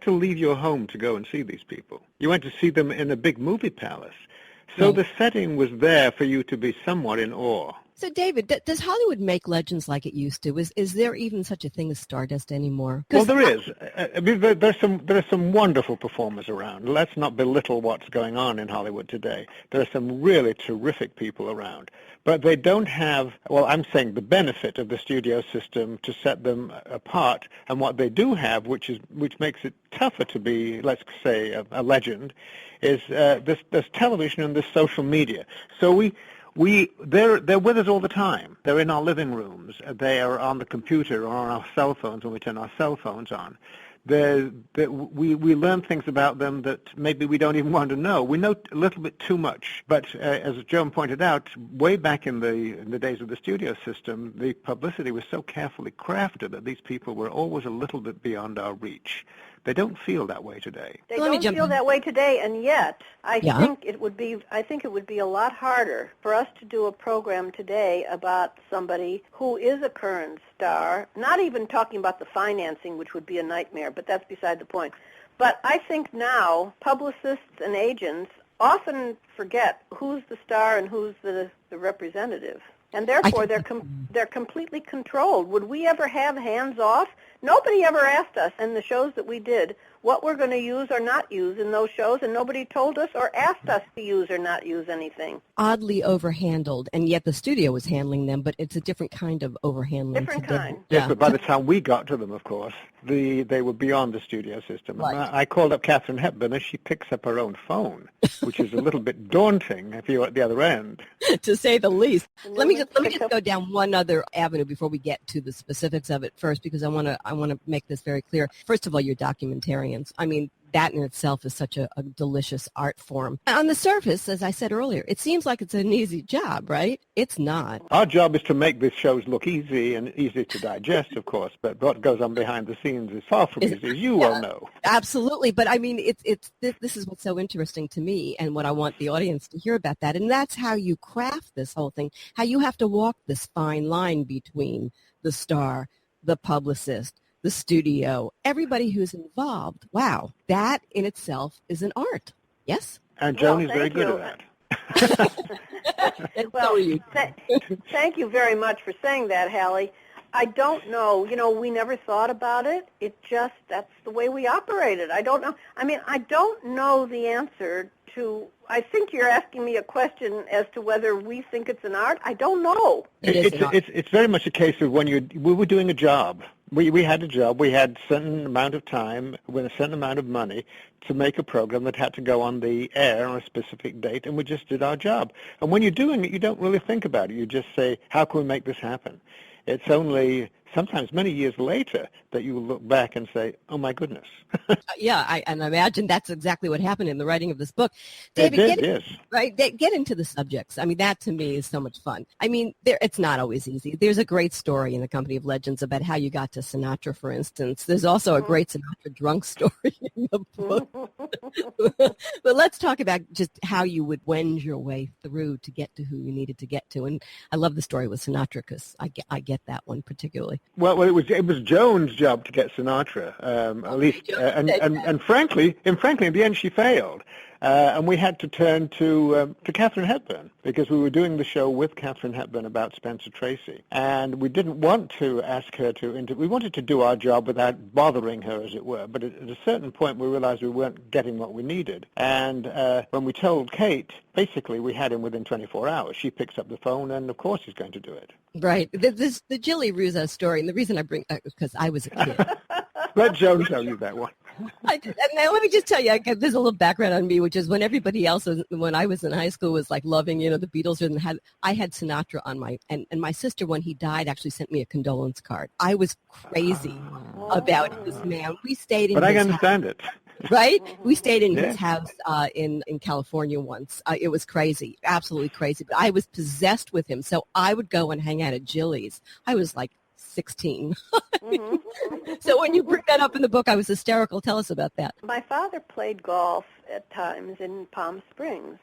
to leave your home to go and see these people. You went to see them in a big movie palace. So the setting was there for you to be somewhat in awe. So, David, does Hollywood make legends like it used to? Is there even such a thing as Stardust anymore? Well, there is. I mean, there are some wonderful performers around. Let's not belittle what's going on in Hollywood today. There are some really terrific people around. But they don't have, well, I'm saying the benefit of the studio system to set them apart. And what they do have, which makes it tougher to be, let's say, a legend, is this television and this social media. So they're with us all the time. They're in our living rooms. They are on the computer or on our cell phones when we turn our cell phones on. We learn things about them that maybe we don't even want to know. We know a little bit too much. But as Joan pointed out, way back in the days of the studio system, the publicity was so carefully crafted that these people were always a little bit beyond our reach. They don't feel that way today. They don't feel that way today, and yet I think it would be a lot harder for us to do a program today about somebody who is a current star, not even talking about the financing, which would be a nightmare, but that's beside the point. But I think now publicists and agents often forget who's the star and who's the representative. And therefore, they're completely controlled. Would we ever have hands off? Nobody ever asked us in the shows that we did what we're going to use or not use in those shows, and nobody told us or asked us to use or not use anything. Oddly overhandled, and yet the studio was handling them, but it's a different kind of overhandling. Different kind. Yes, but by the time we got to them, of course, they were beyond the studio system. Right. I called up Katharine Hepburn, and she picks up her own phone, which is a little bit daunting if you're at the other end. To say the least. Let me just go down one other avenue before we get to the specifics of it first, because I want to make this very clear. First of all, you're documentarians. I mean, that in itself is such a delicious art form. On the surface, as I said earlier, it seems like it's an easy job, right? It's not. Our job is to make these shows look easy and easy to digest, of course, but what goes on behind the scenes is far from easy, as you well know. Absolutely, but I mean, this is what's so interesting to me and what I want the audience to hear about that, and that's how you craft this whole thing, how you have to walk this fine line between the star, the publicist, the studio, everybody who's involved. Wow, that in itself is an art. Yes? And Joan is very good at that. Well, thank you very much for saying that, Halli. I don't know. We never thought about it. That's the way we operated. I don't know. I mean, I don't know the answer to, I think you're asking me a question as to whether we think it's an art. I don't know. It's very much a case of when we were doing a job. We had a job. We had a certain amount of time with a certain amount of money to make a program that had to go on the air on a specific date, and we just did our job. And when you're doing it, you don't really think about it. You just say, how can we make this happen? It's only sometimes many years later that you will look back and say, oh, my goodness. And I imagine that's exactly what happened in the writing of this book. David, Get into the subjects. I mean, that to me is so much fun. I mean, it's not always easy. There's a great story in the Company of Legends about how you got to Sinatra, for instance. There's also a great Sinatra drunk story in the book. But let's talk about just how you would wend your way through to get to who you needed to get to. And I love the story with Sinatra because I get that one particularly. Well, it was Joan's job to get Sinatra, at least, and frankly, in the end, she failed. And we had to turn to Katharine Hepburn because we were doing the show with Katharine Hepburn about Spencer Tracy. And we didn't want to ask her we wanted to do our job without bothering her, as it were. But at a certain point, we realized we weren't getting what we needed. And when we told Kate, basically we had him within 24 hours. She picks up the phone, and of course he's going to do it. Right. The Jilly Rizzo story, and the reason I bring because I was a kid. Let Joan tell you that one. And now let me just tell you, there's a little background on me, which is when everybody else, when I was in high school, was like loving, the Beatles, and I had Sinatra on and my sister, when he died, actually sent me a condolence card. I was crazy about this man. We stayed in But I his understand house, it. right? We stayed in his house in California once. It was crazy, absolutely crazy. But I was possessed with him, so I would go and hang out at Jilly's. I was like 16. So when you bring that up in the book, I was hysterical. Tell us about that. My father played golf at times in Palm Springs,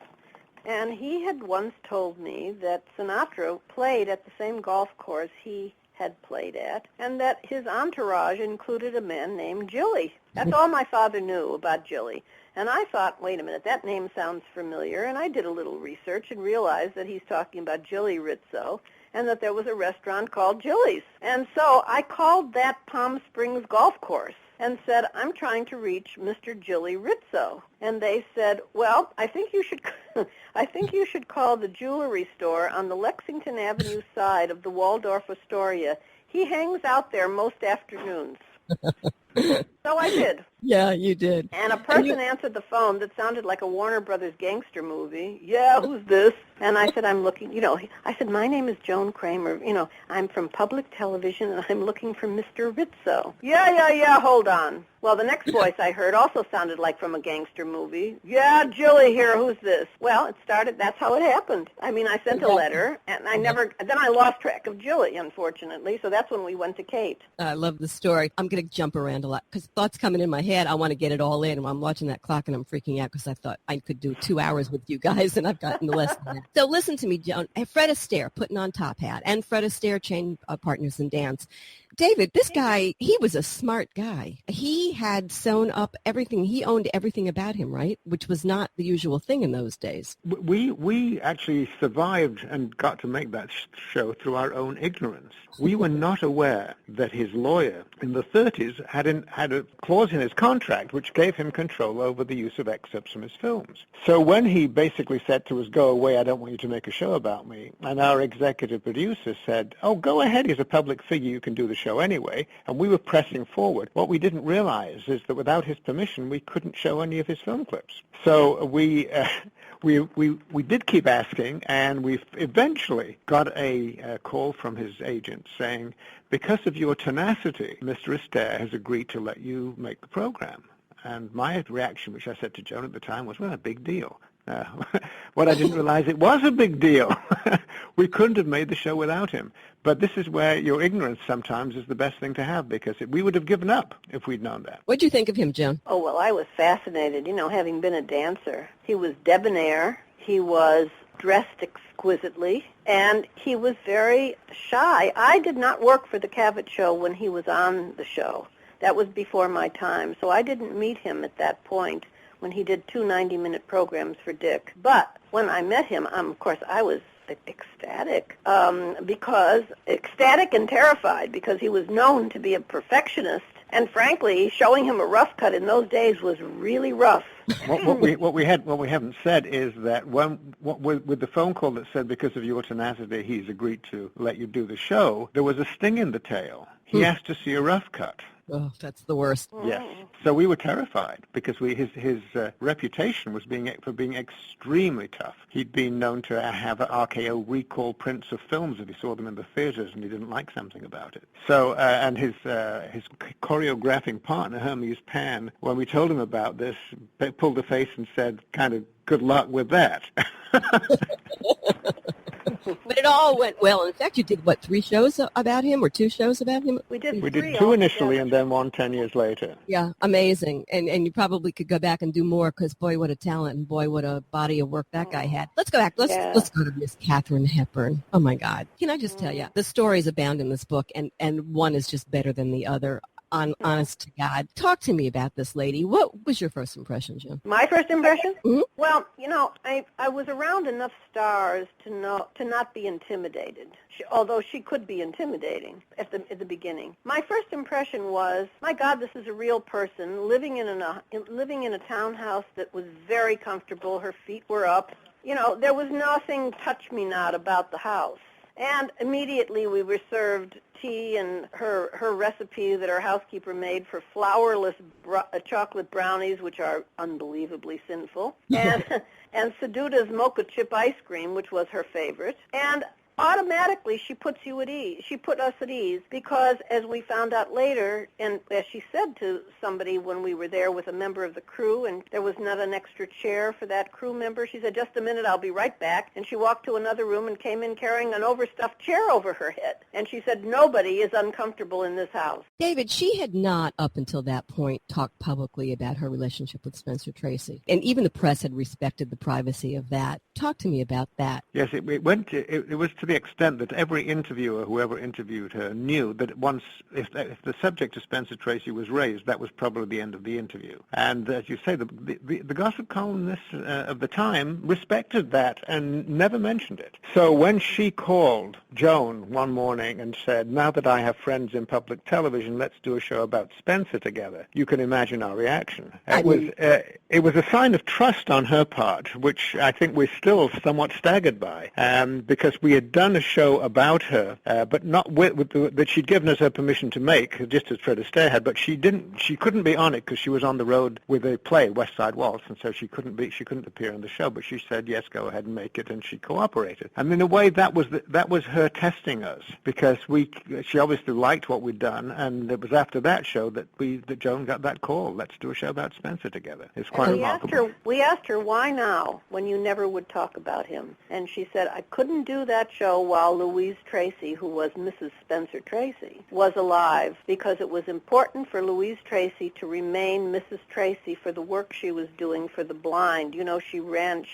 and he had once told me that Sinatra played at the same golf course he had played at, and that his entourage included a man named Jilly. That's all my father knew about Jilly. And I thought, wait a minute, that name sounds familiar, and I did a little research and realized that he's talking about Jilly Rizzo, and that there was a restaurant called Jilly's. And so I called that Palm Springs golf course and said, I'm trying to reach Mr. Jilly Rizzo. And they said, well, I think you should call the jewelry store on the Lexington Avenue side of the Waldorf Astoria. He hangs out there most afternoons. So I did. Yeah, you did. And a person answered the phone that sounded like a Warner Brothers gangster movie. Yeah, who's this? And I said, I'm looking, I said, my name is Joan Kramer. I'm from public television, and I'm looking for Mr. Rizzo. Yeah, hold on. Well, the next voice I heard also sounded like from a gangster movie. Yeah, Julie here, who's this? Well, that's how it happened. I mean, I sent a letter, and then I lost track of Julie, unfortunately, so that's when we went to Kate. I love the story. I'm going to jump around a lot because thoughts coming in my head. I want to get it all in, and I'm watching that clock, and I'm freaking out because I thought I could do 2 hours with you guys, and I've gotten less than that. So listen to me, Joan. Fred Astaire, putting on Top Hat, and Fred Astaire, Chain Partners in Dance. David, this guy, he was a smart guy. He had sewn up everything. He owned everything about him, right? Which was not the usual thing in those days. We actually survived and got to make that show through our own ignorance. We were not aware that his lawyer in the 30s had a clause in his contract which gave him control over the use of excerpts from his films. So when he basically said to us, go away, I don't want you to make a show about me, and our executive producer said, oh, go ahead, he's a public figure, you can do the show anyway, and we were pressing forward. What we didn't realize is that without his permission, we couldn't show any of his film clips. So we did keep asking, and we eventually got a call from his agent saying, because of your tenacity, Mr. Astaire has agreed to let you make the program. And my reaction, which I said to Joan at the time, was, well, a big deal. What I didn't realize, it was a big deal. We couldn't have made the show without him. But this is where your ignorance sometimes is the best thing to have, because we would have given up if we'd known that. What did you think of him, Joan? Oh, well, I was fascinated, having been a dancer. He was debonair. He was dressed exquisitely, and he was very shy. I did not work for the Cavett Show when he was on the show. That was before my time, so I didn't meet him at that point when he did 2 90-minute programs for Dick. But when I met him, of course, I was ecstatic and terrified, because he was known to be a perfectionist, and frankly, showing him a rough cut in those days was really rough. What we haven't said is that with the phone call that said, because of your tenacity, he's agreed to let you do the show, there was a sting in the tail. He asked to see a rough cut. Oh, that's the worst. Yes. So we were terrified because his reputation was for being extremely tough. He'd been known to have RKO recall prints of films if he saw them in the theaters and he didn't like something about it. So, and his choreographing partner, Hermes Pan, when we told him about this, pulled a face and said, kind of, good luck with that. But it all went well. In fact, you did, 3 shows about him or 2 shows about him? We did 2 initially and then 1 10 years later. Yeah, amazing. And you probably could go back and do more, because boy, what a talent, and boy, what a body of work that guy had. Let's go back. Let's go to Miss Katharine Hepburn. Oh, my God. Can I just tell you, the stories abound in this book, and one is just better than the other. Honest to God. Talk to me about this lady. What was your first impression, Joan? My first impression? Mm-hmm. Well, I was around enough stars to not be intimidated, although she could be intimidating at the beginning. My first impression was, my God, this is a real person living in a townhouse that was very comfortable. Her feet were up. There was nothing touch me not about the house. And immediately we were served tea and her recipe that her housekeeper made for flourless chocolate brownies, which are unbelievably sinful, and Seduta's mocha chip ice cream, which was her favorite. And automatically she put us at ease, because as we found out later, and as she said to somebody when we were there with a member of the crew, and there was not an extra chair for that crew member, she said, just a minute, I'll be right back. And she walked to another room and came in carrying an overstuffed chair over her head. And she said, nobody is uncomfortable in this house. David, she had not, up until that point, talked publicly about her relationship with Spencer Tracy. And even the press had respected the privacy of that. Talk to me about that. Yes, it was to the extent that every interviewer, whoever interviewed her, knew that if the subject of Spencer Tracy was raised, that was probably the end of the interview. And as you say, the gossip columnists of the time respected that and never mentioned it. So when she called Joan one morning and said, now that I have friends in public television, let's do a show about Spencer together, you can imagine our reaction. It was a sign of trust on her part, which I think we're still somewhat staggered by, because we had done a show about her, but not that she'd given us her permission to make, just as Fred Astaire had. But she couldn't be on it because she was on the road with a play, West Side Waltz, and so she couldn't appear in the show. But she said yes, go ahead and make it, and she cooperated. And in a way, that was her testing us, because she obviously liked what we'd done, and it was after that show that Joan got that call. Let's do a show about Spencer together. It's quite remarkable. We asked her why now, when you never would talk about him, and she said, I couldn't do that show while Louise Tracy, who was Mrs. Spencer Tracy, was alive, because it was important for Louise Tracy to remain Mrs. Tracy for the work she was doing for the blind. You know, she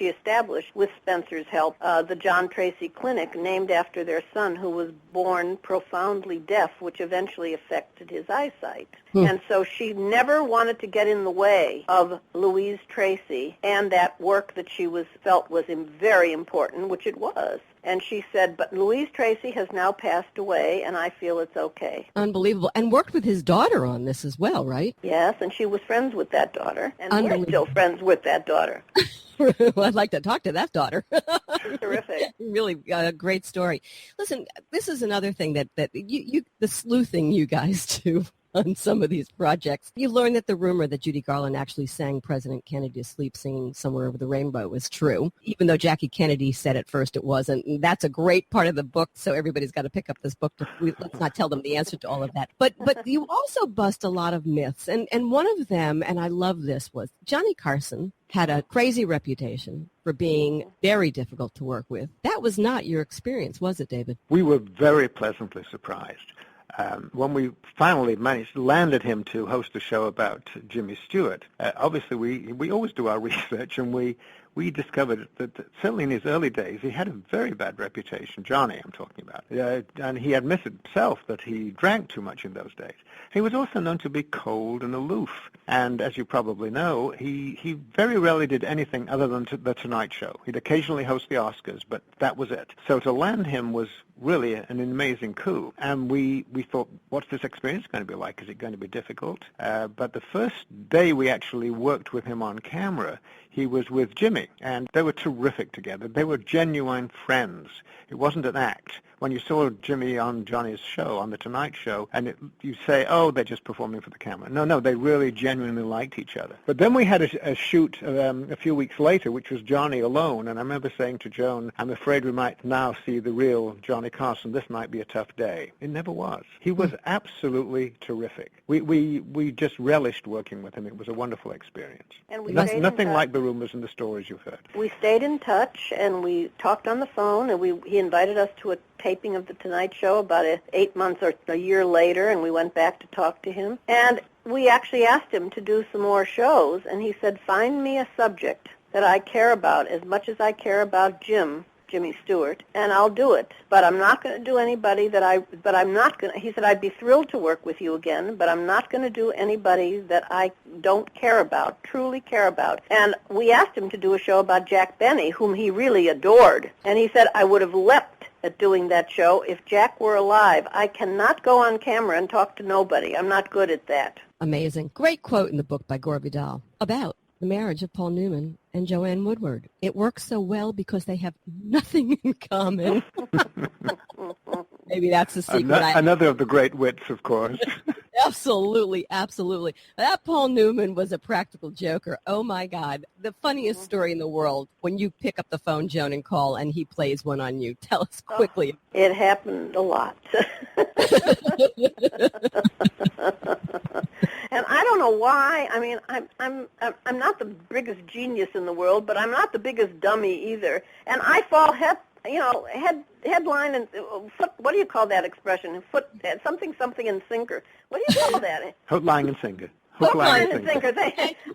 established, with Spencer's help, the John Tracy Clinic, named after their son, who was born profoundly deaf, which eventually affected his eyesight. And so she never wanted to get in the way of Louise Tracy and that work that she felt was very important, which it was. And she said, but Louise Tracy has now passed away, and I feel it's okay. Unbelievable. And worked with his daughter on this as well, right? Yes, and she was friends with that daughter. And we're still friends with that daughter. Well, I'd like to talk to that daughter. Terrific. Really a great story. Listen, this is another thing that you the sleuthing you guys do on some of these projects. You learn that the rumor that Judy Garland actually sang President Kennedy to sleep singing Somewhere Over the Rainbow was true, even though Jackie Kennedy said at first it wasn't. And that's a great part of the book, so everybody's got to pick up this book. Let's not tell them the answer to all of that. But you also bust a lot of myths, and one of them, and I love this, was Johnny Carson had a crazy reputation for being very difficult to work with. That was not your experience, was it, David? We were very pleasantly surprised. When we finally landed him to host a show about Jimmy Stewart, obviously we always do our research, and we discovered that certainly in his early days he had a very bad reputation. Johnny, I'm talking about, and he admitted himself that he drank too much in those days. He was also known to be cold and aloof, and as you probably know, he very rarely did anything other than the Tonight Show. He'd occasionally host the Oscars, but that was it. So to land him was really an amazing coup. And we thought, what's this experience going to be like? Is it going to be difficult? But the first day we actually worked with him on camera, he was with Jimmy, and they were terrific together. They were genuine friends. It wasn't an act. When you saw Jimmy on Johnny's show, on The Tonight Show, and you say, oh, they're just performing for the camera. No, they really genuinely liked each other. But then we had a shoot a few weeks later, which was Johnny alone, and I remember saying to Joan, I'm afraid we might now see the real Johnny Carson. This might be a tough day. It never was. He was absolutely terrific. We just relished working with him. It was a wonderful experience. And nothing like the rumors and the stories you've heard. We stayed in touch, and we talked on the phone, and he invited us to a taping of The Tonight Show about 8 months or a year later, and we went back to talk to him. And we actually asked him to do some more shows, and he said, find me a subject that I care about as much as I care about Jimmy Stewart, and I'll do it. But I'm not going to do anybody he said, I'd be thrilled to work with you again, but I'm not going to do anybody that I don't care about, truly care about. And we asked him to do a show about Jack Benny, whom he really adored. And he said, I would have leapt at doing that show if Jack were alive. I cannot go on camera and talk to nobody. I'm not good at that. Amazing. Great quote in the book by Gore Vidal about the marriage of Paul Newman and Joanne Woodward. It works so well because they have nothing in common. Maybe that's the secret. Another of the great wits, of course. Absolutely, absolutely. That Paul Newman was a practical joker. Oh, my God. The funniest story in the world, when you pick up the phone, Joan, and call, and he plays one on you. Tell us quickly. It happened a lot. And I don't know why. I mean, I'm not the biggest genius in the world, but I'm not the biggest dummy either. And I fall headline and foot. What do you call that expression? Something and sinker. What do you call that? Hook, line, and sinker. Hook, line, and sinker.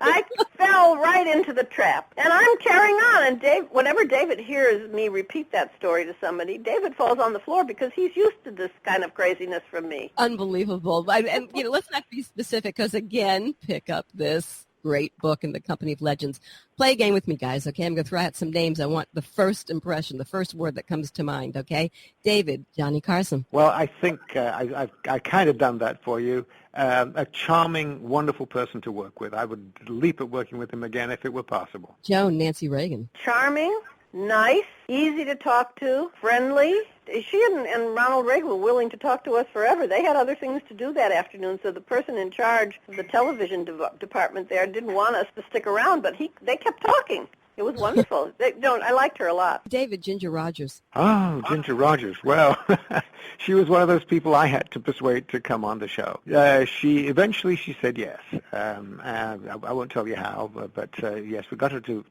I fell right into the trap, and I'm carrying on. And whenever David hears me repeat that story to somebody, David falls on the floor because he's used to this kind of craziness from me. Unbelievable. And let's not be specific, because again, pick up this great book in the Company of Legends. Play a game with me, guys, okay? I'm going to throw out some names. I want the first impression, the first word that comes to mind, okay? David, Johnny Carson. Well, I think I've kind of done that for you. A charming, wonderful person to work with. I would leap at working with him again if it were possible. Joan, Nancy Reagan. Charming, nice, easy to talk to, friendly. She and Ronald Reagan were willing to talk to us forever. They had other things to do that afternoon, so the person in charge of the television department there didn't want us to stick around, but they kept talking. It was wonderful. I liked her a lot. David, Ginger Rogers. Oh, Ginger Rogers. Well, she was one of those people I had to persuade to come on the show. She said yes. I won't tell you how, but yes, we got her to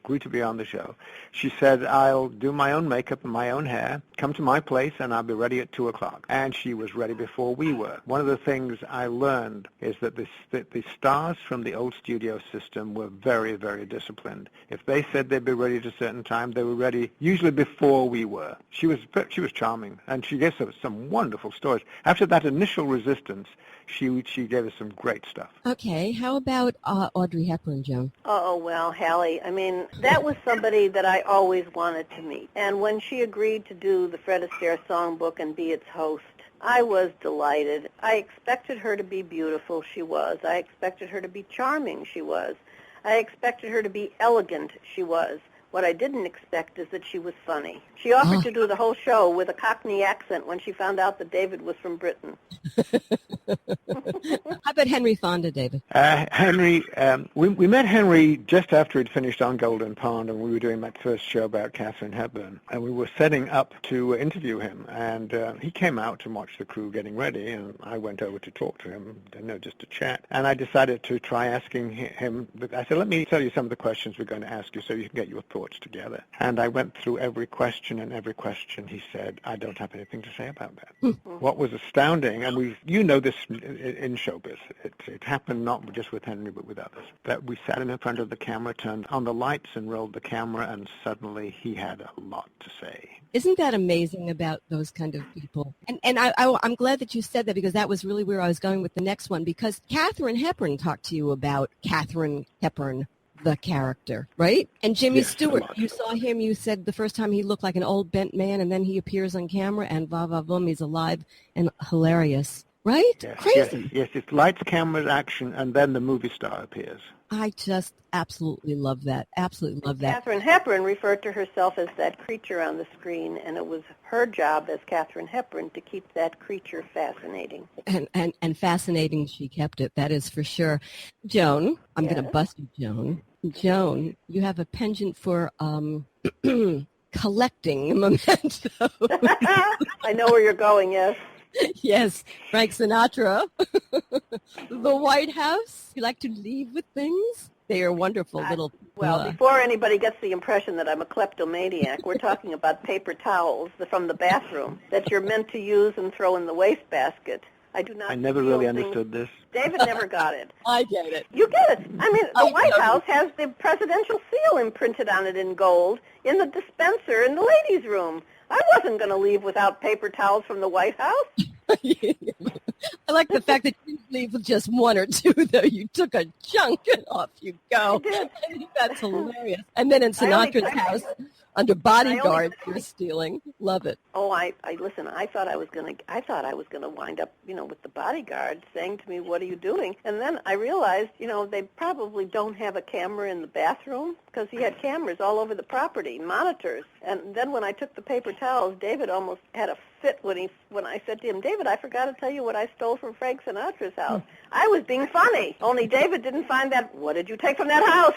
agree to be on the show. She said, I'll do my own makeup and my own hair, come to my place, and I'll be ready at 2 o'clock. And she was ready before we were. One of the things I learned is that the stars from the old studio system were very, very disciplined. If they said they'd be ready at a certain time, they were ready usually before we were. She was charming, and she gave us some wonderful stories. After that initial resistance, she gave us some great stuff. Okay, how about Audrey Hepburn, Joan? Oh, well, Halli, I mean, that was somebody that I always wanted to meet. And when she agreed to do the Fred Astaire songbook and be its host, I was delighted. I expected her to be beautiful. She was. I expected her to be charming. She was. I expected her to be elegant. She was. What I didn't expect is that she was funny. She offered to do the whole show with a Cockney accent when she found out that David was from Britain. How about Henry Fonda, David? Henry, we met Henry just after he'd finished on Golden Pond, and we were doing that first show about Katharine Hepburn, and we were setting up to interview him, and he came out to watch the crew getting ready, and I went over to talk to him, just to chat, and I decided to try asking him. I said, let me tell you some of the questions we're going to ask you so you can get your thoughts together. And I went through every question, and every question he said, I don't have anything to say about that. What was astounding, and you know this in showbiz, it happened not just with Henry but with others, that we sat in front of the camera, turned on the lights and rolled the camera, and suddenly he had a lot to say. Isn't that amazing about those kind of people? And I'm glad that you said that, because that was really where I was going with the next one, because Katharine Hepburn talked to you about Katharine Hepburn, the character, right? And Jimmy Stewart, you saw him, you said the first time he looked like an old bent man, and then he appears on camera, and va-va-voom, he's alive and hilarious, right? Yes, crazy. Yes, it's lights, cameras, action, and then the movie star appears. I just absolutely love that. Absolutely love that. Katharine Hepburn referred to herself as that creature on the screen, and it was her job as Katharine Hepburn to keep that creature fascinating. And fascinating she kept it, that is for sure. Joan, I'm going to bust you, Joan. Joan, you have a penchant for collecting mementos. I know where you're going, yes. Yes, Frank Sinatra. The White House. You like to leave with things? They are wonderful little... Well, before anybody gets the impression that I'm a kleptomaniac, we're talking about paper towels from the bathroom that you're meant to use and throw in the wastebasket. I never really understood this. David never got it. I get it. You get it. I mean, the White House has the presidential seal imprinted on it in gold in the dispenser in the ladies' room. I wasn't going to leave without paper towels from the White House. I like the fact that you didn't leave with just one or two, though. You took a chunk and off you go. I did. I think that's hilarious. And then in Sinatra's house, under bodyguards, you're stealing. Love it. Oh, listen. I thought I was gonna wind up, with the bodyguard saying to me, "What are you doing?" And then I realized, they probably don't have a camera in the bathroom, because he had cameras all over the property, monitors. And then when I took the paper towels, David almost had a fit when I said to him, "David, I forgot to tell you what I stole from Frank Sinatra's house." I was being funny. Only David didn't find that. What did you take from that house?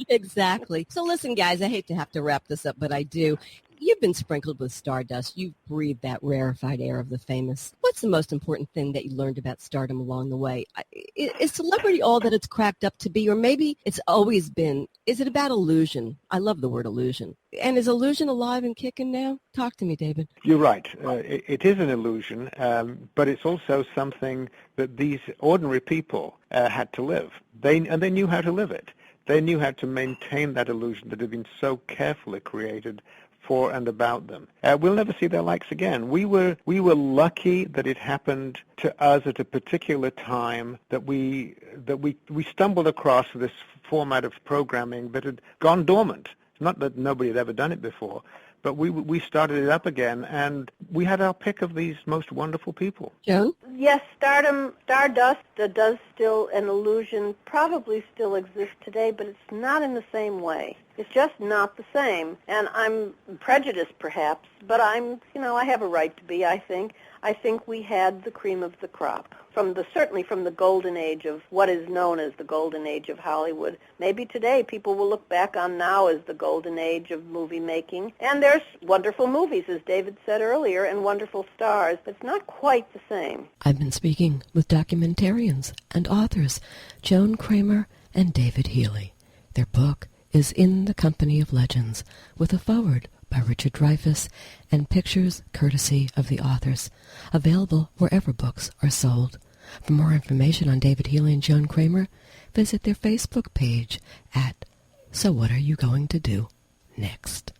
Exactly. So listen, guys, I hate to have to wrap this up, but I do. You've been sprinkled with stardust. You've breathed that rarefied air of the famous. What's the most important thing that you learned about stardom along the way? Is celebrity all that it's cracked up to be, or maybe it's always been? Is it about illusion? I love the word illusion. And is illusion alive and kicking now? Talk to me, David. You're right. It is an illusion, but it's also something that these ordinary people had to live. They knew how to live it. They knew how to maintain that illusion that had been so carefully created for and about them. We'll never see their likes again. We were lucky that it happened to us at a particular time, that we stumbled across this format of programming that had gone dormant. It's not that nobody had ever done it before, but we started it up again, and we had our pick of these most wonderful people. Joan? Yes, stardust that does still an illusion, probably still exists today, but it's not in the same way. It's just not the same. And I'm prejudiced, perhaps, but I have a right to be, I think. I think we had the cream of the crop. Certainly from the golden age of what is known as the golden age of Hollywood. Maybe today people will look back on now as the golden age of movie making. And there's wonderful movies, as David said earlier, and wonderful stars, but it's not quite the same. I've been speaking with documentarians and authors Joan Kramer and David Heely. Their book is In the Company of Legends, with a foreword by Richard Dreyfuss and pictures courtesy of the authors, available wherever books are sold. For more information on David Heely and Joan Kramer, visit their Facebook page at So What Are You Going to Do Next?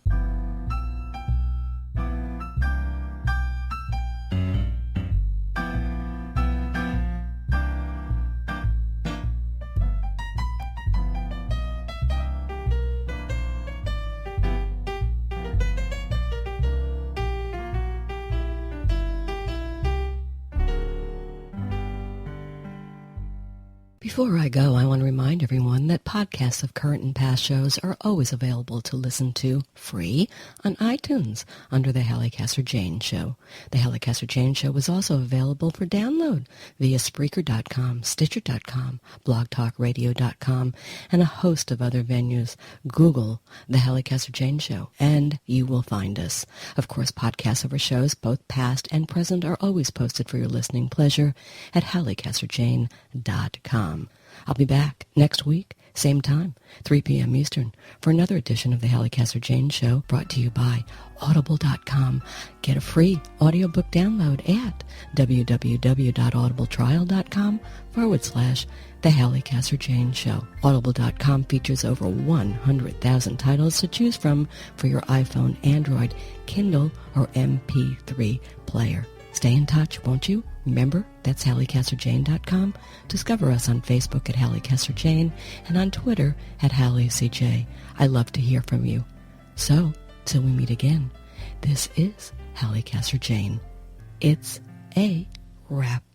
Before I go, I want to remind everyone that podcasts of current and past shows are always available to listen to free on iTunes under the Halli Casser-Jayne Show. The Halli Casser-Jayne Show is also available for download via Spreaker.com, Stitcher.com, BlogTalkRadio.com, and a host of other venues. Google the Halli Casser-Jayne Show, and you will find us. Of course, podcasts of our shows, both past and present, are always posted for your listening pleasure at HalliCasser-Jayne.com. I'll be back next week, same time, 3 p.m. Eastern, for another edition of the Halli Casser-Jayne Show, brought to you by Audible.com. Get a free audiobook download at www.audibletrial.com/The Halli Casser-Jayne Show. Audible.com features over 100,000 titles to choose from for your iPhone, Android, Kindle, or MP3 player. Stay in touch, won't you? Remember, that's HalliCasser-Jayne.com. Discover us on Facebook at Halli Casser-Jayne and on Twitter at HalliCJ. I love to hear from you. So, till we meet again, this is Halli Casser-Jayne. It's a wrap.